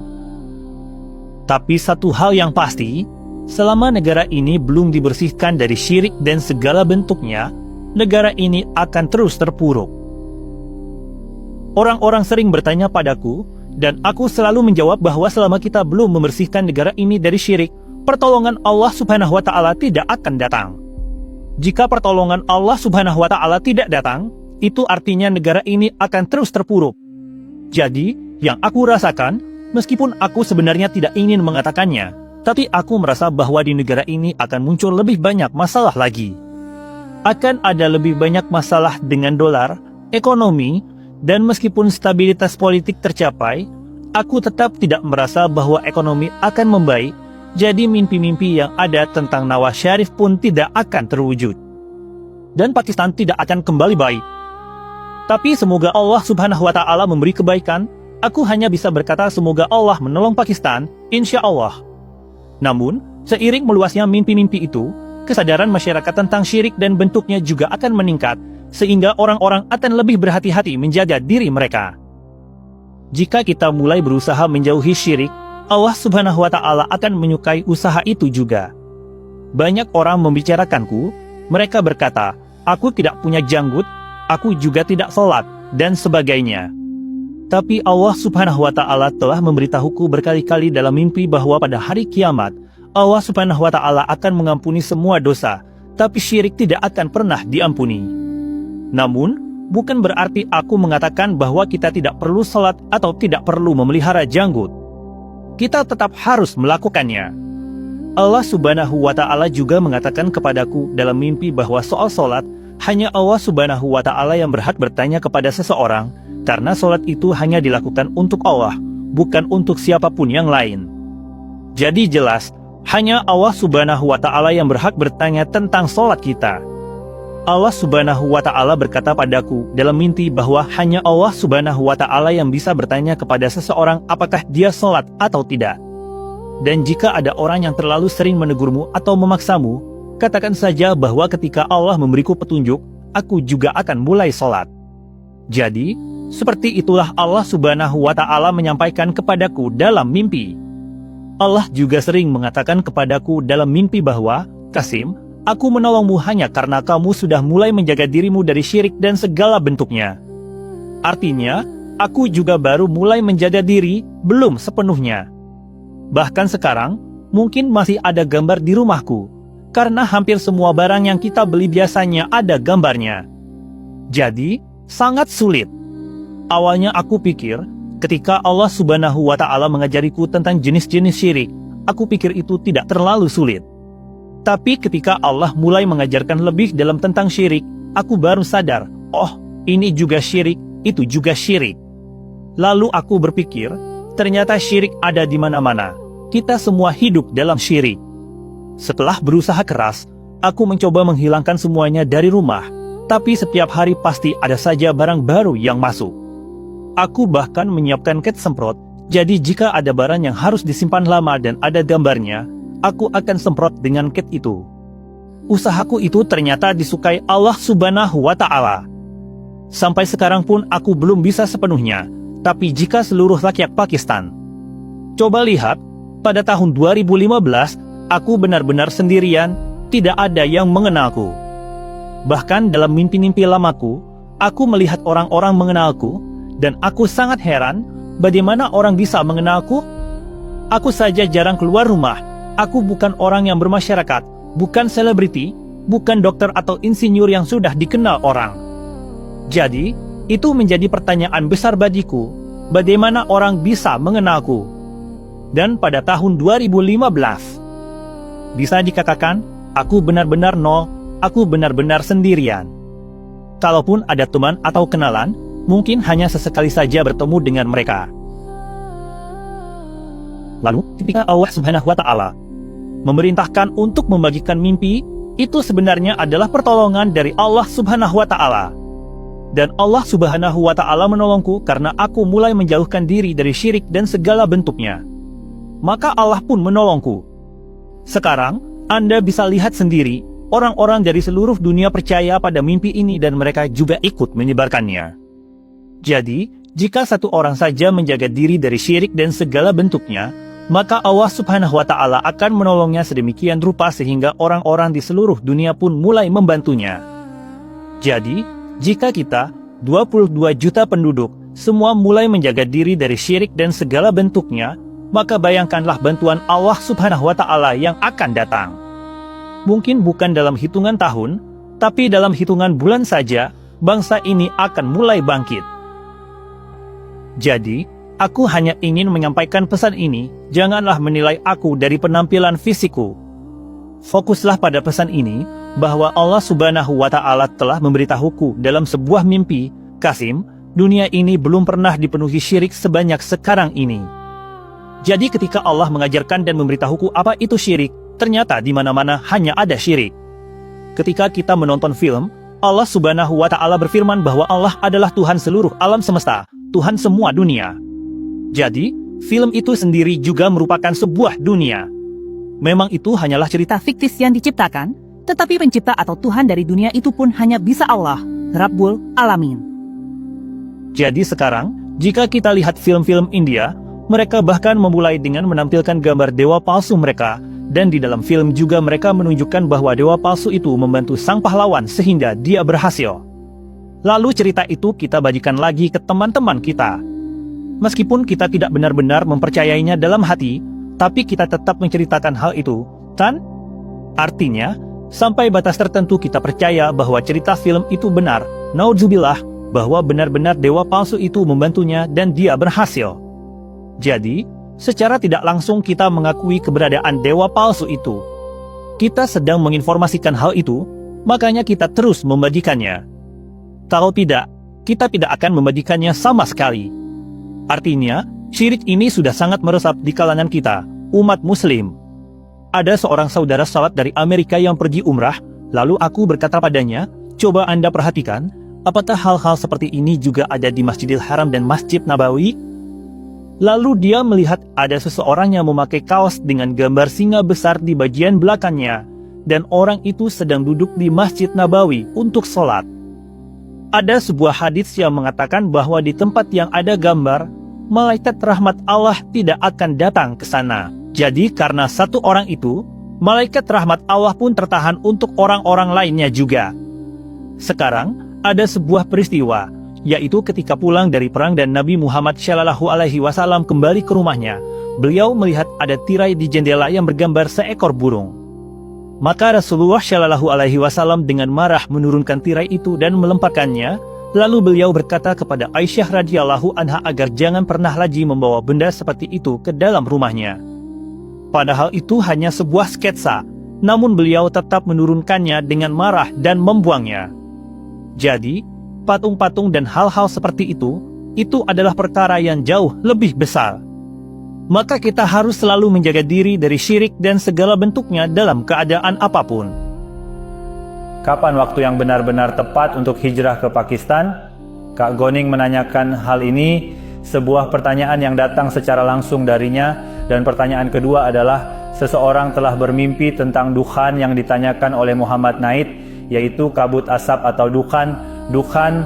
Tapi satu hal yang pasti, selama negara ini belum dibersihkan dari syirik dan segala bentuknya, negara ini akan terus terpuruk. Orang-orang sering bertanya padaku, dan aku selalu menjawab bahwa selama kita belum membersihkan negara ini dari syirik, pertolongan Allah Subhanahu wa Ta'ala tidak akan datang. Jika pertolongan Allah Subhanahu wa Ta'ala tidak datang, itu artinya negara ini akan terus terpuruk. Jadi, yang aku rasakan, meskipun aku sebenarnya tidak ingin mengatakannya, tapi aku merasa bahwa di negara ini akan muncul lebih banyak masalah lagi. Akan ada lebih banyak masalah dengan dolar, ekonomi, dan meskipun stabilitas politik tercapai, aku tetap tidak merasa bahwa ekonomi akan membaik, jadi mimpi-mimpi yang ada tentang Nawaz Sharif pun tidak akan terwujud. Dan Pakistan tidak akan kembali baik. Tapi semoga Allah Subhanahu wa Ta'ala memberi kebaikan. Aku hanya bisa berkata semoga Allah menolong Pakistan, insya Allah. Namun, seiring meluasnya mimpi-mimpi itu, kesadaran masyarakat tentang syirik dan bentuknya juga akan meningkat, sehingga orang-orang akan lebih berhati-hati menjaga diri mereka. Jika kita mulai berusaha menjauhi syirik, Allah Subhanahu wa Ta'ala akan menyukai usaha itu juga. Banyak orang membicarakanku, mereka berkata, aku tidak punya janggut, aku juga tidak sholat, dan sebagainya. Tapi Allah Subhanahu wa Ta'ala telah memberitahuku berkali-kali dalam mimpi bahwa pada hari kiamat, Allah Subhanahu wa Ta'ala akan mengampuni semua dosa, tapi syirik tidak akan pernah diampuni. Namun, bukan berarti aku mengatakan bahwa kita tidak perlu sholat atau tidak perlu memelihara janggut. Kita tetap harus melakukannya. Allah Subhanahu wa Ta'ala juga mengatakan kepadaku dalam mimpi bahwa soal sholat, hanya Allah Subhanahu wa Ta'ala yang berhak bertanya kepada seseorang, karena sholat itu hanya dilakukan untuk Allah, bukan untuk siapapun yang lain. Jadi jelas, hanya Allah Subhanahu wa Ta'ala yang berhak bertanya tentang sholat kita. Allah Subhanahu wa Ta'ala berkata padaku dalam mimpi bahwa hanya Allah Subhanahu wa Ta'ala yang bisa bertanya kepada seseorang apakah dia sholat atau tidak. Dan jika ada orang yang terlalu sering menegurmu atau memaksamu, katakan saja bahwa ketika Allah memberiku petunjuk, aku juga akan mulai sholat. Jadi, seperti itulah Allah Subhanahu wa Ta'ala menyampaikan kepadaku dalam mimpi. Allah juga sering mengatakan kepadaku dalam mimpi bahwa, Qasim, aku menolongmu hanya karena kamu sudah mulai menjaga dirimu dari syirik dan segala bentuknya. Artinya, aku juga baru mulai menjaga diri, belum sepenuhnya. Bahkan sekarang, mungkin masih ada gambar di rumahku, karena hampir semua barang yang kita beli biasanya ada gambarnya. Jadi, sangat sulit. Awalnya aku pikir, ketika Allah Subhanahu wa Ta'ala mengajariku tentang jenis-jenis syirik, aku pikir itu tidak terlalu sulit. Tapi ketika Allah mulai mengajarkan lebih dalam tentang syirik, aku baru sadar, oh, ini juga syirik, itu juga syirik. Lalu aku berpikir, ternyata syirik ada di mana-mana. Kita semua hidup dalam syirik. Setelah berusaha keras, aku mencoba menghilangkan semuanya dari rumah, tapi setiap hari pasti ada saja barang baru yang masuk. Aku bahkan menyiapkan cat semprot, jadi jika ada barang yang harus disimpan lama dan ada gambarnya, aku akan semprot dengan cat itu. Usahaku itu ternyata disukai Allah Subhanahu wa Ta'ala. Sampai sekarang pun aku belum bisa sepenuhnya, tapi jika seluruh rakyat Pakistan. Coba lihat, pada tahun 2015, aku benar-benar sendirian, tidak ada yang mengenalku. Bahkan dalam mimpi-mimpi lamaku, aku melihat orang-orang mengenalku, dan aku sangat heran bagaimana orang bisa mengenalku. Aku saja jarang keluar rumah. Aku bukan orang yang bermasyarakat, bukan selebriti, bukan dokter atau insinyur yang sudah dikenal orang. Jadi, itu menjadi pertanyaan besar bagiku, bagaimana orang bisa mengenalku. Dan pada tahun 2015, bisa dikatakan, aku benar-benar nol, aku benar-benar sendirian. Kalaupun ada teman atau kenalan, mungkin hanya sesekali saja bertemu dengan mereka. Lalu, ketika Allah Subhanahu wa Ta'ala memerintahkan untuk membagikan mimpi, itu sebenarnya adalah pertolongan dari Allah Subhanahu wa Ta'ala. Dan Allah Subhanahu wa Ta'ala menolongku karena aku mulai menjauhkan diri dari syirik dan segala bentuknya. maka Allah pun menolongku. Sekarang, Anda bisa lihat sendiri, orang-orang dari seluruh dunia percaya pada mimpi ini dan mereka juga ikut menyebarkannya. Jadi, jika satu orang saja menjaga diri dari syirik dan segala bentuknya, maka Allah Subhanahu wa Ta'ala akan menolongnya sedemikian rupa sehingga orang-orang di seluruh dunia pun mulai membantunya. Jadi, jika kita, 22 juta penduduk, semua mulai menjaga diri dari syirik dan segala bentuknya, maka bayangkanlah bantuan Allah Subhanahu wa Ta'ala yang akan datang. Mungkin bukan dalam hitungan tahun, tapi dalam hitungan bulan saja, bangsa ini akan mulai bangkit. Jadi, aku hanya ingin menyampaikan pesan ini, janganlah menilai aku dari penampilan fisikku. Fokuslah pada pesan ini, bahwa Allah Subhanahu wa Ta'ala telah memberitahuku dalam sebuah mimpi, Qasim, dunia ini belum pernah dipenuhi syirik sebanyak sekarang ini. Jadi ketika Allah mengajarkan dan memberitahuku apa itu syirik, ternyata di mana-mana hanya ada syirik. Ketika kita menonton film, Allah Subhanahu wa Ta'ala berfirman bahwa Allah adalah Tuhan seluruh alam semesta, Tuhan semua dunia. Jadi, film itu sendiri juga merupakan sebuah dunia. Memang itu hanyalah cerita Fiktif yang diciptakan, tetapi pencipta atau Tuhan dari dunia itu pun hanya bisa Allah, Rabbul Alamin. Jadi sekarang, jika kita lihat film-film India, mereka bahkan memulai dengan menampilkan gambar dewa palsu mereka, dan di dalam film juga mereka menunjukkan bahwa dewa palsu itu membantu sang pahlawan sehingga dia berhasil. Lalu cerita itu kita bagikan lagi ke teman-teman kita. Meskipun kita tidak benar-benar mempercayainya dalam hati, tapi kita tetap menceritakan hal itu, kan? Artinya, sampai batas tertentu kita percaya bahwa cerita film itu benar, naudzubillah, bahwa benar-benar dewa palsu itu membantunya dan dia berhasil. Jadi, secara tidak langsung kita mengakui keberadaan dewa palsu itu. Kita sedang menginformasikan hal itu, makanya kita terus membagikannya. Kalau tidak, kita tidak akan membagikannya sama sekali. Artinya, syirik ini sudah sangat meresap di kalangan kita, umat muslim. Ada seorang saudara salat dari Amerika yang pergi umrah, lalu aku berkata padanya, coba Anda perhatikan, apakah hal-hal seperti ini juga ada di Masjidil Haram dan Masjid Nabawi? Lalu dia melihat ada seseorang yang memakai kaos dengan gambar singa besar di bagian belakangnya, dan orang itu sedang duduk di Masjid Nabawi untuk sholat. Ada sebuah hadits yang mengatakan bahwa di tempat yang ada gambar, malaikat rahmat Allah tidak akan datang ke sana. Jadi karena satu orang itu, malaikat rahmat Allah pun tertahan untuk orang-orang lainnya juga. Sekarang, ada sebuah peristiwa, yaitu ketika pulang dari perang dan Nabi Muhammad SAW kembali ke rumahnya, beliau melihat ada tirai di jendela yang bergambar seekor burung. Maka Rasulullah SAW dengan marah menurunkan tirai itu dan melemparkannya, lalu beliau berkata kepada Aisyah radhiyallahu anha agar jangan pernah lagi membawa benda seperti itu ke dalam rumahnya. Padahal itu hanya sebuah sketsa, namun beliau tetap menurunkannya dengan marah dan membuangnya. Jadi, patung-patung dan hal-hal seperti itu adalah perkara yang jauh lebih besar. Maka kita harus selalu menjaga diri dari syirik dan segala bentuknya dalam keadaan apapun. Kapan waktu yang benar-benar tepat untuk hijrah ke Pakistan? Kak Goning menanyakan hal ini, sebuah pertanyaan yang datang secara langsung darinya, dan pertanyaan kedua adalah seseorang telah bermimpi tentang dukhan yang ditanyakan oleh Muhammad Naid, yaitu kabut asap atau dukhan. Dukhan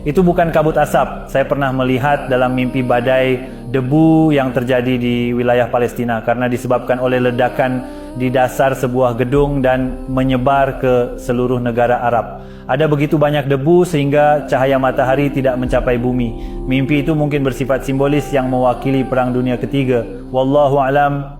itu bukan kabut asap. Saya pernah melihat dalam mimpi badai debu yang terjadi di wilayah Palestina karena disebabkan oleh ledakan di dasar sebuah gedung dan menyebar ke seluruh negara Arab. Ada begitu banyak debu sehingga cahaya matahari tidak mencapai bumi. Mimpi itu mungkin bersifat simbolis yang mewakili Perang Dunia Ketiga. Wallahu alam.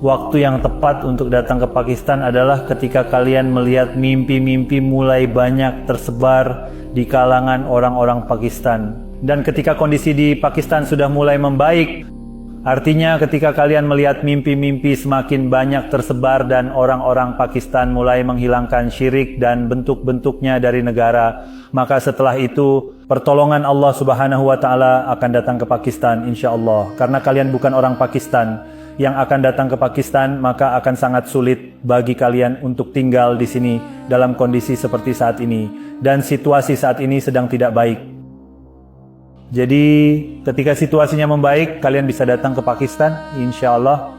Waktu yang tepat untuk datang ke Pakistan adalah ketika kalian melihat mimpi-mimpi mulai banyak tersebar di kalangan orang-orang Pakistan. Dan ketika kondisi di Pakistan sudah mulai membaik, artinya ketika kalian melihat mimpi-mimpi semakin banyak tersebar dan orang-orang Pakistan mulai menghilangkan syirik dan bentuk-bentuknya dari negara, maka setelah itu pertolongan Allah Subhanahu wa Ta'ala akan datang ke Pakistan insyaallah. Karena kalian bukan orang Pakistan yang akan datang ke Pakistan, maka akan sangat sulit bagi kalian untuk tinggal di sini dalam kondisi seperti saat ini, dan situasi saat ini sedang tidak baik. Jadi ketika situasinya membaik, kalian bisa datang ke Pakistan, insya Allah.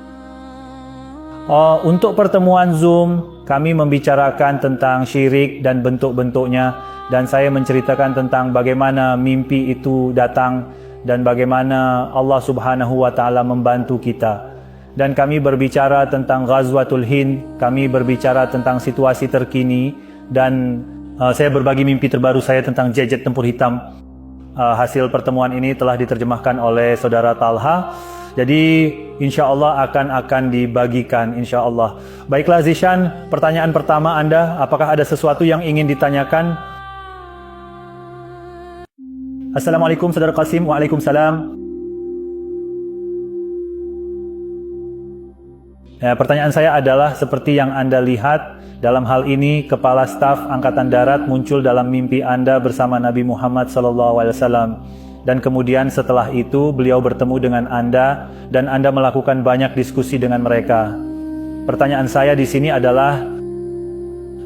Untuk pertemuan Zoom, kami membicarakan tentang syirik dan bentuk-bentuknya, dan saya menceritakan tentang bagaimana mimpi itu datang dan bagaimana Allah Subhanahu wa Ta'ala membantu kita. Dan kami berbicara tentang Ghazwatul Hind, kami berbicara tentang situasi terkini, dan saya berbagi mimpi terbaru saya tentang jet tempur hitam. Hasil pertemuan ini telah diterjemahkan oleh saudara Talha. Jadi insya Allah akan dibagikan insya Allah. Baiklah Zishan, pertanyaan pertama Anda, apakah ada sesuatu yang ingin ditanyakan? Assalamualaikum saudara Qasim. Waalaikumsalam. Pertanyaan saya adalah seperti yang Anda lihat dalam hal ini, Kepala Staf Angkatan Darat muncul dalam mimpi Anda bersama Nabi Muhammad SAW, dan kemudian setelah itu beliau bertemu dengan Anda dan Anda melakukan banyak diskusi dengan mereka. Pertanyaan saya di sini adalah,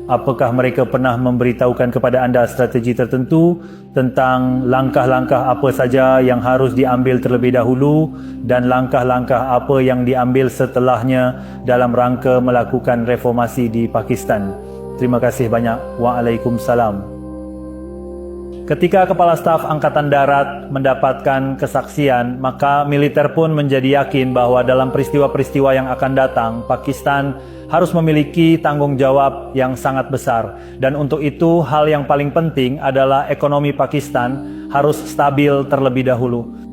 apakah mereka pernah memberitahukan kepada Anda strategi tertentu tentang langkah-langkah apa saja yang harus diambil terlebih dahulu dan langkah-langkah apa yang diambil setelahnya dalam rangka melakukan reformasi di Pakistan? Terima kasih banyak. Waalaikumsalam. Ketika Kepala Staf Angkatan Darat mendapatkan kesaksian, maka militer pun menjadi yakin bahwa dalam peristiwa-peristiwa yang akan datang, Pakistan harus memiliki tanggung jawab yang sangat besar. Dan untuk itu, hal yang paling penting adalah ekonomi Pakistan harus stabil terlebih dahulu.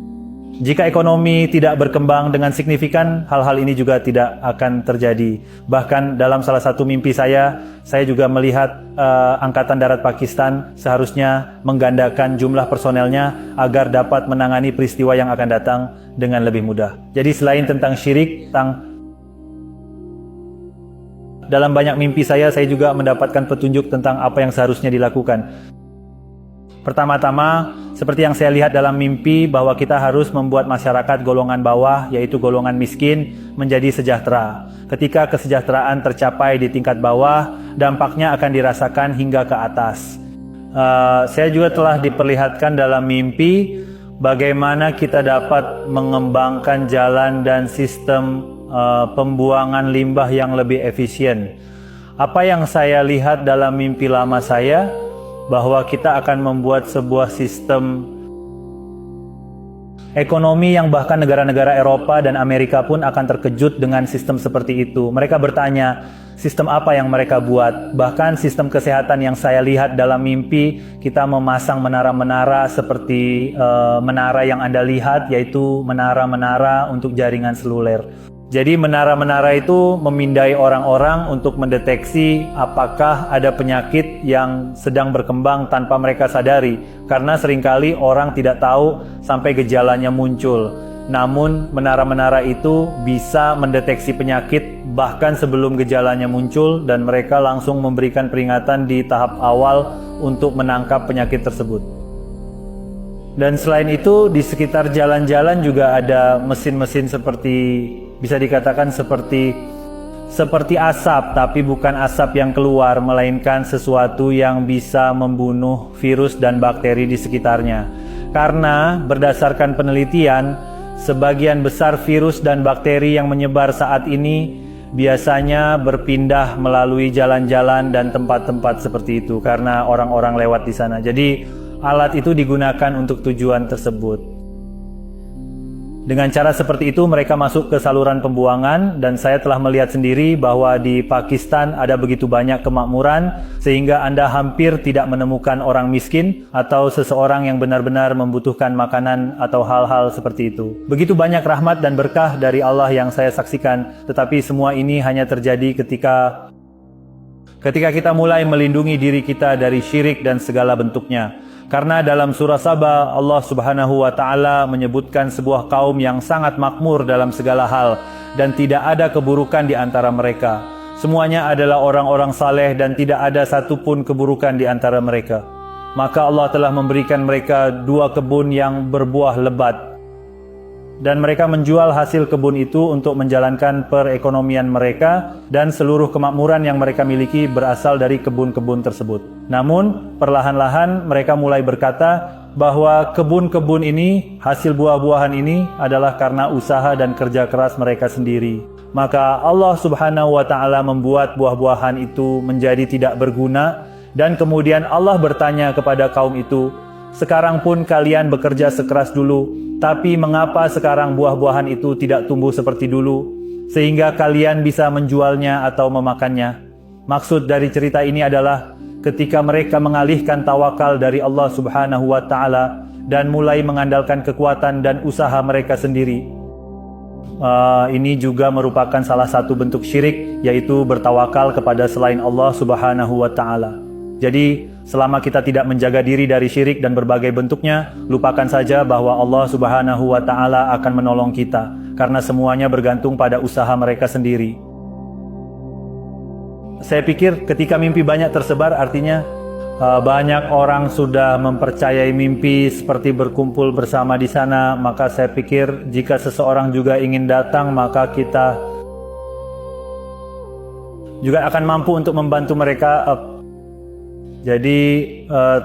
Jika ekonomi tidak berkembang dengan signifikan, hal-hal ini juga tidak akan terjadi. Bahkan dalam salah satu mimpi saya juga melihat Angkatan Darat Pakistan seharusnya menggandakan jumlah personelnya agar dapat menangani peristiwa yang akan datang dengan lebih mudah. Jadi selain tentang syirik, dalam banyak mimpi saya juga mendapatkan petunjuk tentang apa yang seharusnya dilakukan. Pertama-tama, seperti yang saya lihat dalam mimpi, bahwa kita harus membuat masyarakat golongan bawah, yaitu golongan miskin, menjadi sejahtera. Ketika kesejahteraan tercapai di tingkat bawah, dampaknya akan dirasakan hingga ke atas. Saya juga telah diperlihatkan dalam mimpi bagaimana kita dapat mengembangkan jalan dan sistem pembuangan limbah yang lebih efisien. Apa yang saya lihat dalam mimpi lama saya, bahwa kita akan membuat sebuah sistem ekonomi yang bahkan negara-negara Eropa dan Amerika pun akan terkejut dengan sistem seperti itu. Mereka bertanya, sistem apa yang mereka buat? Bahkan sistem kesehatan yang saya lihat dalam mimpi, kita memasang menara-menara seperti menara yang Anda lihat, yaitu menara-menara untuk jaringan seluler. Jadi menara-menara itu memindai orang-orang untuk mendeteksi apakah ada penyakit yang sedang berkembang tanpa mereka sadari. Karena seringkali orang tidak tahu sampai gejalanya muncul. Namun menara-menara itu bisa mendeteksi penyakit bahkan sebelum gejalanya muncul, dan mereka langsung memberikan peringatan di tahap awal untuk menangkap penyakit tersebut. Dan selain itu, di sekitar jalan-jalan juga ada mesin-mesin seperti, bisa dikatakan seperti asap, tapi bukan asap yang keluar, melainkan sesuatu yang bisa membunuh virus dan bakteri di sekitarnya. Karena berdasarkan penelitian, sebagian besar virus dan bakteri yang menyebar saat ini biasanya berpindah melalui jalan-jalan dan tempat-tempat seperti itu karena orang-orang lewat di sana. Jadi alat itu digunakan untuk tujuan tersebut. Dengan cara seperti itu mereka masuk ke saluran pembuangan, dan saya telah melihat sendiri bahwa di Pakistan ada begitu banyak kemakmuran sehingga Anda hampir tidak menemukan orang miskin atau seseorang yang benar-benar membutuhkan makanan atau hal-hal seperti itu. Begitu banyak rahmat dan berkah dari Allah yang saya saksikan, tetapi semua ini hanya terjadi ketika kita mulai melindungi diri kita dari syirik dan segala bentuknya. Karena dalam surah Saba, Allah Subhanahu wa Ta'ala menyebutkan sebuah kaum yang sangat makmur dalam segala hal dan tidak ada keburukan di antara mereka. Semuanya adalah orang-orang saleh dan tidak ada satupun keburukan di antara mereka. Maka Allah telah memberikan mereka 2 kebun yang berbuah lebat, dan mereka menjual hasil kebun itu untuk menjalankan perekonomian mereka, dan seluruh kemakmuran yang mereka miliki berasal dari kebun-kebun tersebut. Namun, perlahan-lahan mereka mulai berkata bahwa kebun-kebun ini, hasil buah-buahan ini adalah karena usaha dan kerja keras mereka sendiri. Maka Allah Subhanahu wa Ta'ala membuat buah-buahan itu menjadi tidak berguna, dan kemudian Allah bertanya kepada kaum itu, "Sekarang pun kalian bekerja sekeras dulu, tapi mengapa sekarang buah-buahan itu tidak tumbuh seperti dulu, sehingga kalian bisa menjualnya atau memakannya?" Maksud dari cerita ini adalah ketika mereka mengalihkan tawakal dari Allah Subhanahu wa Ta'ala dan mulai mengandalkan kekuatan dan usaha mereka sendiri. Ini juga merupakan salah satu bentuk syirik, yaitu bertawakal kepada selain Allah Subhanahu wa Ta'ala. Jadi, selama kita tidak menjaga diri dari syirik dan berbagai bentuknya, lupakan saja bahwa Allah Subhanahu wa Ta'ala akan menolong kita, karena semuanya bergantung pada usaha mereka sendiri. Saya pikir ketika mimpi banyak tersebar, artinya banyak orang sudah mempercayai mimpi seperti berkumpul bersama di sana. Maka saya pikir jika seseorang juga ingin datang, maka kita juga akan mampu untuk membantu mereka. Jadi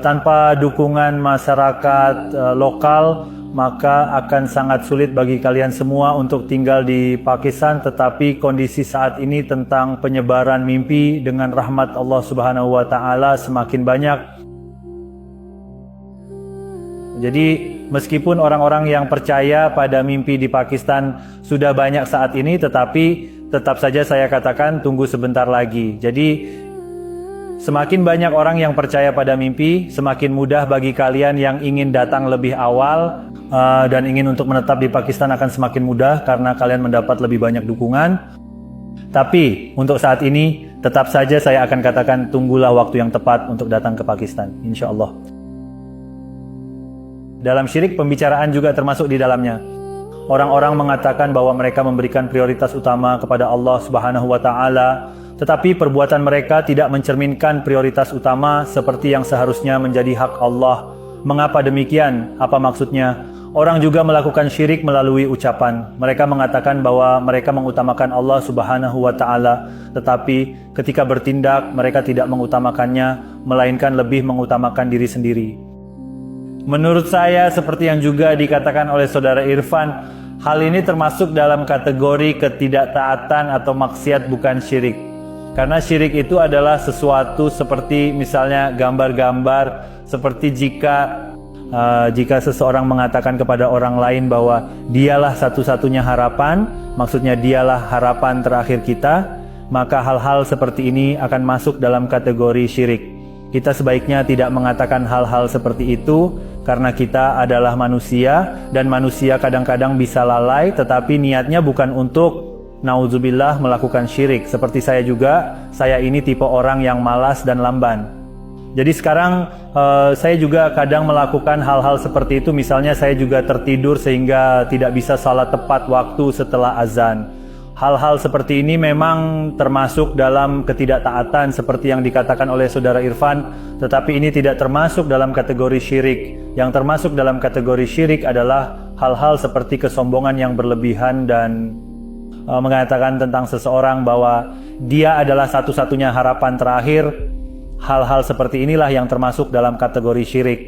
tanpa dukungan masyarakat lokal, maka akan sangat sulit bagi kalian semua untuk tinggal di Pakistan. Tetapi kondisi saat ini tentang penyebaran mimpi dengan rahmat Allah Subhanahu wa Ta'ala semakin banyak. Jadi meskipun orang-orang yang percaya pada mimpi di Pakistan sudah banyak saat ini, tetapi tetap saja saya katakan tunggu sebentar lagi. Jadi semakin banyak orang yang percaya pada mimpi, semakin mudah bagi kalian yang ingin datang lebih awal dan ingin untuk menetap di Pakistan akan semakin mudah karena kalian mendapat lebih banyak dukungan. Tapi untuk saat ini tetap saja saya akan katakan tunggulah waktu yang tepat untuk datang ke Pakistan, insya Allah. Dalam syirik, pembicaraan juga termasuk di dalamnya. Orang-orang mengatakan bahwa mereka memberikan prioritas utama kepada Allah Subhanahu wa Ta'ala, tetapi perbuatan mereka tidak mencerminkan prioritas utama seperti yang seharusnya menjadi hak Allah. Mengapa demikian? Apa maksudnya? Orang juga melakukan syirik melalui ucapan. Mereka mengatakan bahwa mereka mengutamakan Allah Subhanahu wa Ta'ala, tetapi ketika bertindak mereka tidak mengutamakannya, melainkan lebih mengutamakan diri sendiri. Menurut saya, seperti yang juga dikatakan oleh saudara Irfan, hal ini termasuk dalam kategori ketidaktaatan atau maksiat, bukan syirik. Karena syirik itu adalah sesuatu seperti misalnya gambar-gambar, seperti jika seseorang mengatakan kepada orang lain bahwa dialah satu-satunya harapan, maksudnya dialah harapan terakhir kita, maka hal-hal seperti ini akan masuk dalam kategori syirik. Kita sebaiknya tidak mengatakan hal-hal seperti itu, karena kita adalah manusia, dan manusia kadang-kadang bisa lalai, tetapi niatnya bukan untuk nauzubillah melakukan syirik. Seperti saya juga, saya ini tipe orang yang malas dan lamban. Jadi sekarang saya juga kadang melakukan hal-hal seperti itu. Misalnya saya juga tertidur sehingga tidak bisa salat tepat waktu setelah azan. Hal-hal seperti ini memang termasuk dalam ketidaktaatan seperti yang dikatakan oleh saudara Irfan, tetapi ini tidak termasuk dalam kategori syirik. Yang termasuk dalam kategori syirik adalah hal-hal seperti kesombongan yang berlebihan dan mengatakan tentang seseorang bahwa dia adalah satu-satunya harapan terakhir. Hal-hal seperti inilah yang termasuk dalam kategori syirik.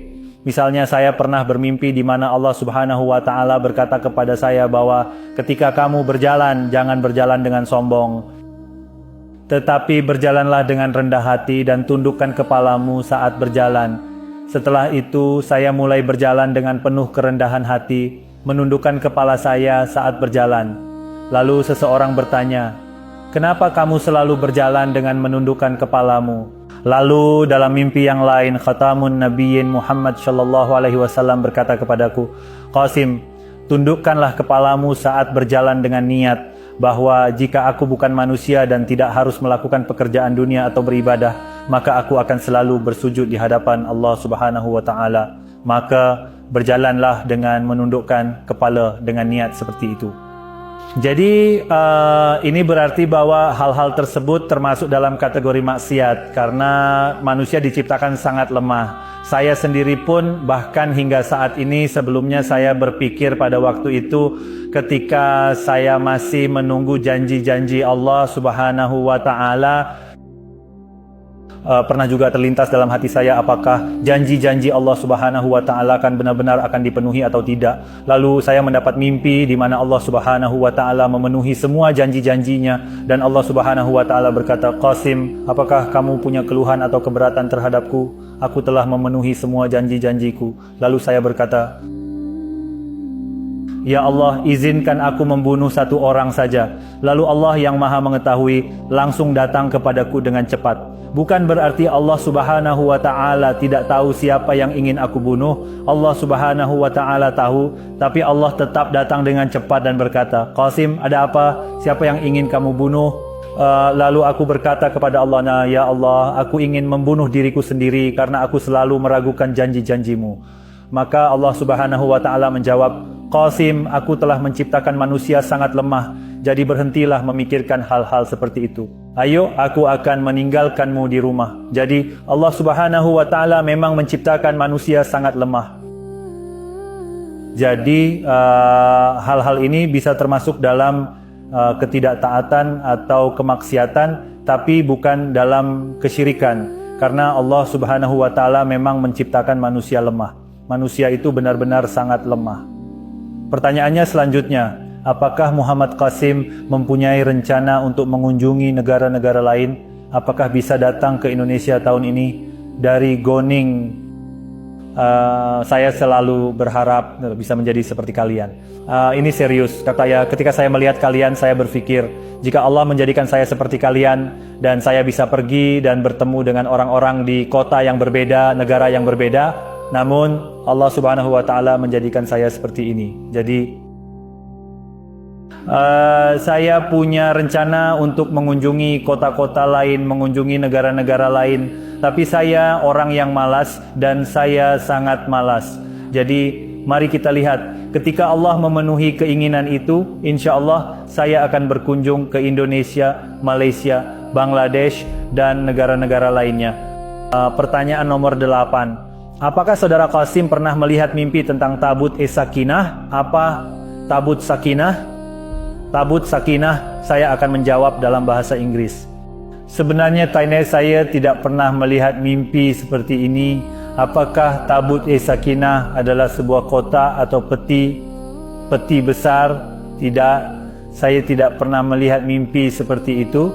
Misalnya saya pernah bermimpi di mana Allah Subhanahu wa Ta'ala berkata kepada saya bahwa ketika kamu berjalan, jangan berjalan dengan sombong, tetapi berjalanlah dengan rendah hati dan tundukkan kepalamu saat berjalan. Setelah itu saya mulai berjalan dengan penuh kerendahan hati, menundukkan kepala saya saat berjalan. Lalu seseorang bertanya, "Kenapa kamu selalu berjalan dengan menundukkan kepalamu?" Lalu dalam mimpi yang lain, Khatamun Nabiyyin Muhammad sallallahu alaihi wasallam berkata kepadaku, "Qasim, tundukkanlah kepalamu saat berjalan dengan niat bahwa jika aku bukan manusia dan tidak harus melakukan pekerjaan dunia atau beribadah, maka aku akan selalu bersujud di hadapan Allah Subhanahu wa Ta'ala. Maka berjalanlah dengan menundukkan kepala dengan niat seperti itu." Jadi ini berarti bahwa hal-hal tersebut termasuk dalam kategori maksiat karena manusia diciptakan sangat lemah. Saya sendiri pun bahkan hingga saat ini, sebelumnya saya berpikir pada waktu itu ketika saya masih menunggu janji-janji Allah Subhanahu wa Ta'ala, pernah juga terlintas dalam hati saya, apakah janji-janji Allah Subhanahu wa Ta'ala akan benar-benar akan dipenuhi atau tidak. Lalu saya mendapat mimpi di mana Allah Subhanahu wa Ta'ala memenuhi semua janji-janjinya, dan Allah Subhanahu wa Ta'ala berkata, Qasim, apakah kamu punya keluhan atau keberatan terhadapku? Aku telah memenuhi semua janji-janjiku. Lalu saya berkata, Ya Allah, izinkan aku membunuh satu orang saja. Lalu Allah yang maha mengetahui langsung datang kepadaku dengan cepat. Bukan berarti Allah Subhanahu wa Ta'ala tidak tahu siapa yang ingin aku bunuh. Allah Subhanahu wa Ta'ala tahu, tapi Allah tetap datang dengan cepat dan berkata, Qasim, ada apa? Siapa yang ingin kamu bunuh? Lalu aku berkata kepada Allah, nah, ya Allah, aku ingin membunuh diriku sendiri karena aku selalu meragukan janji-janjimu. Maka Allah Subhanahu wa Ta'ala menjawab, Qasim, aku telah menciptakan manusia sangat lemah, jadi berhentilah memikirkan hal-hal seperti itu. Ayo, aku akan meninggalkanmu di rumah. Jadi Allah Subhanahu wa Ta'ala memang menciptakan manusia sangat lemah. Jadi hal-hal ini bisa termasuk dalam ketidaktaatan atau kemaksiatan, tapi bukan dalam kesyirikan. Karena Allah Subhanahu wa Ta'ala memang menciptakan manusia lemah. Manusia itu benar-benar sangat lemah. Pertanyaannya selanjutnya, apakah Muhammad Qasim mempunyai rencana untuk mengunjungi negara-negara lain? Apakah bisa datang ke Indonesia tahun ini? Dari Goning, saya selalu berharap bisa menjadi seperti kalian. Ini serius, ketika saya melihat kalian, saya berpikir, jika Allah menjadikan saya seperti kalian, dan saya bisa pergi dan bertemu dengan orang-orang di kota yang berbeda, negara yang berbeda, namun Allah Subhanahu wa Ta'ala menjadikan saya seperti ini. Jadi saya punya rencana untuk mengunjungi kota-kota lain, mengunjungi negara-negara lain, tapi saya orang yang malas dan saya sangat malas. Jadi mari kita lihat, ketika Allah memenuhi keinginan itu, insya Allah saya akan berkunjung ke Indonesia, Malaysia, Bangladesh, dan negara-negara lainnya. Pertanyaan nomor 8. Apakah saudara Qasim pernah melihat mimpi tentang tabut Sakinah? Apa tabut Sakinah? Tabut Sakinah, saya akan menjawab dalam bahasa Inggris. Sebenarnya saya tidak pernah melihat mimpi seperti ini. Apakah tabut Sakinah adalah sebuah kota atau peti besar? Tidak, saya tidak pernah melihat mimpi seperti itu.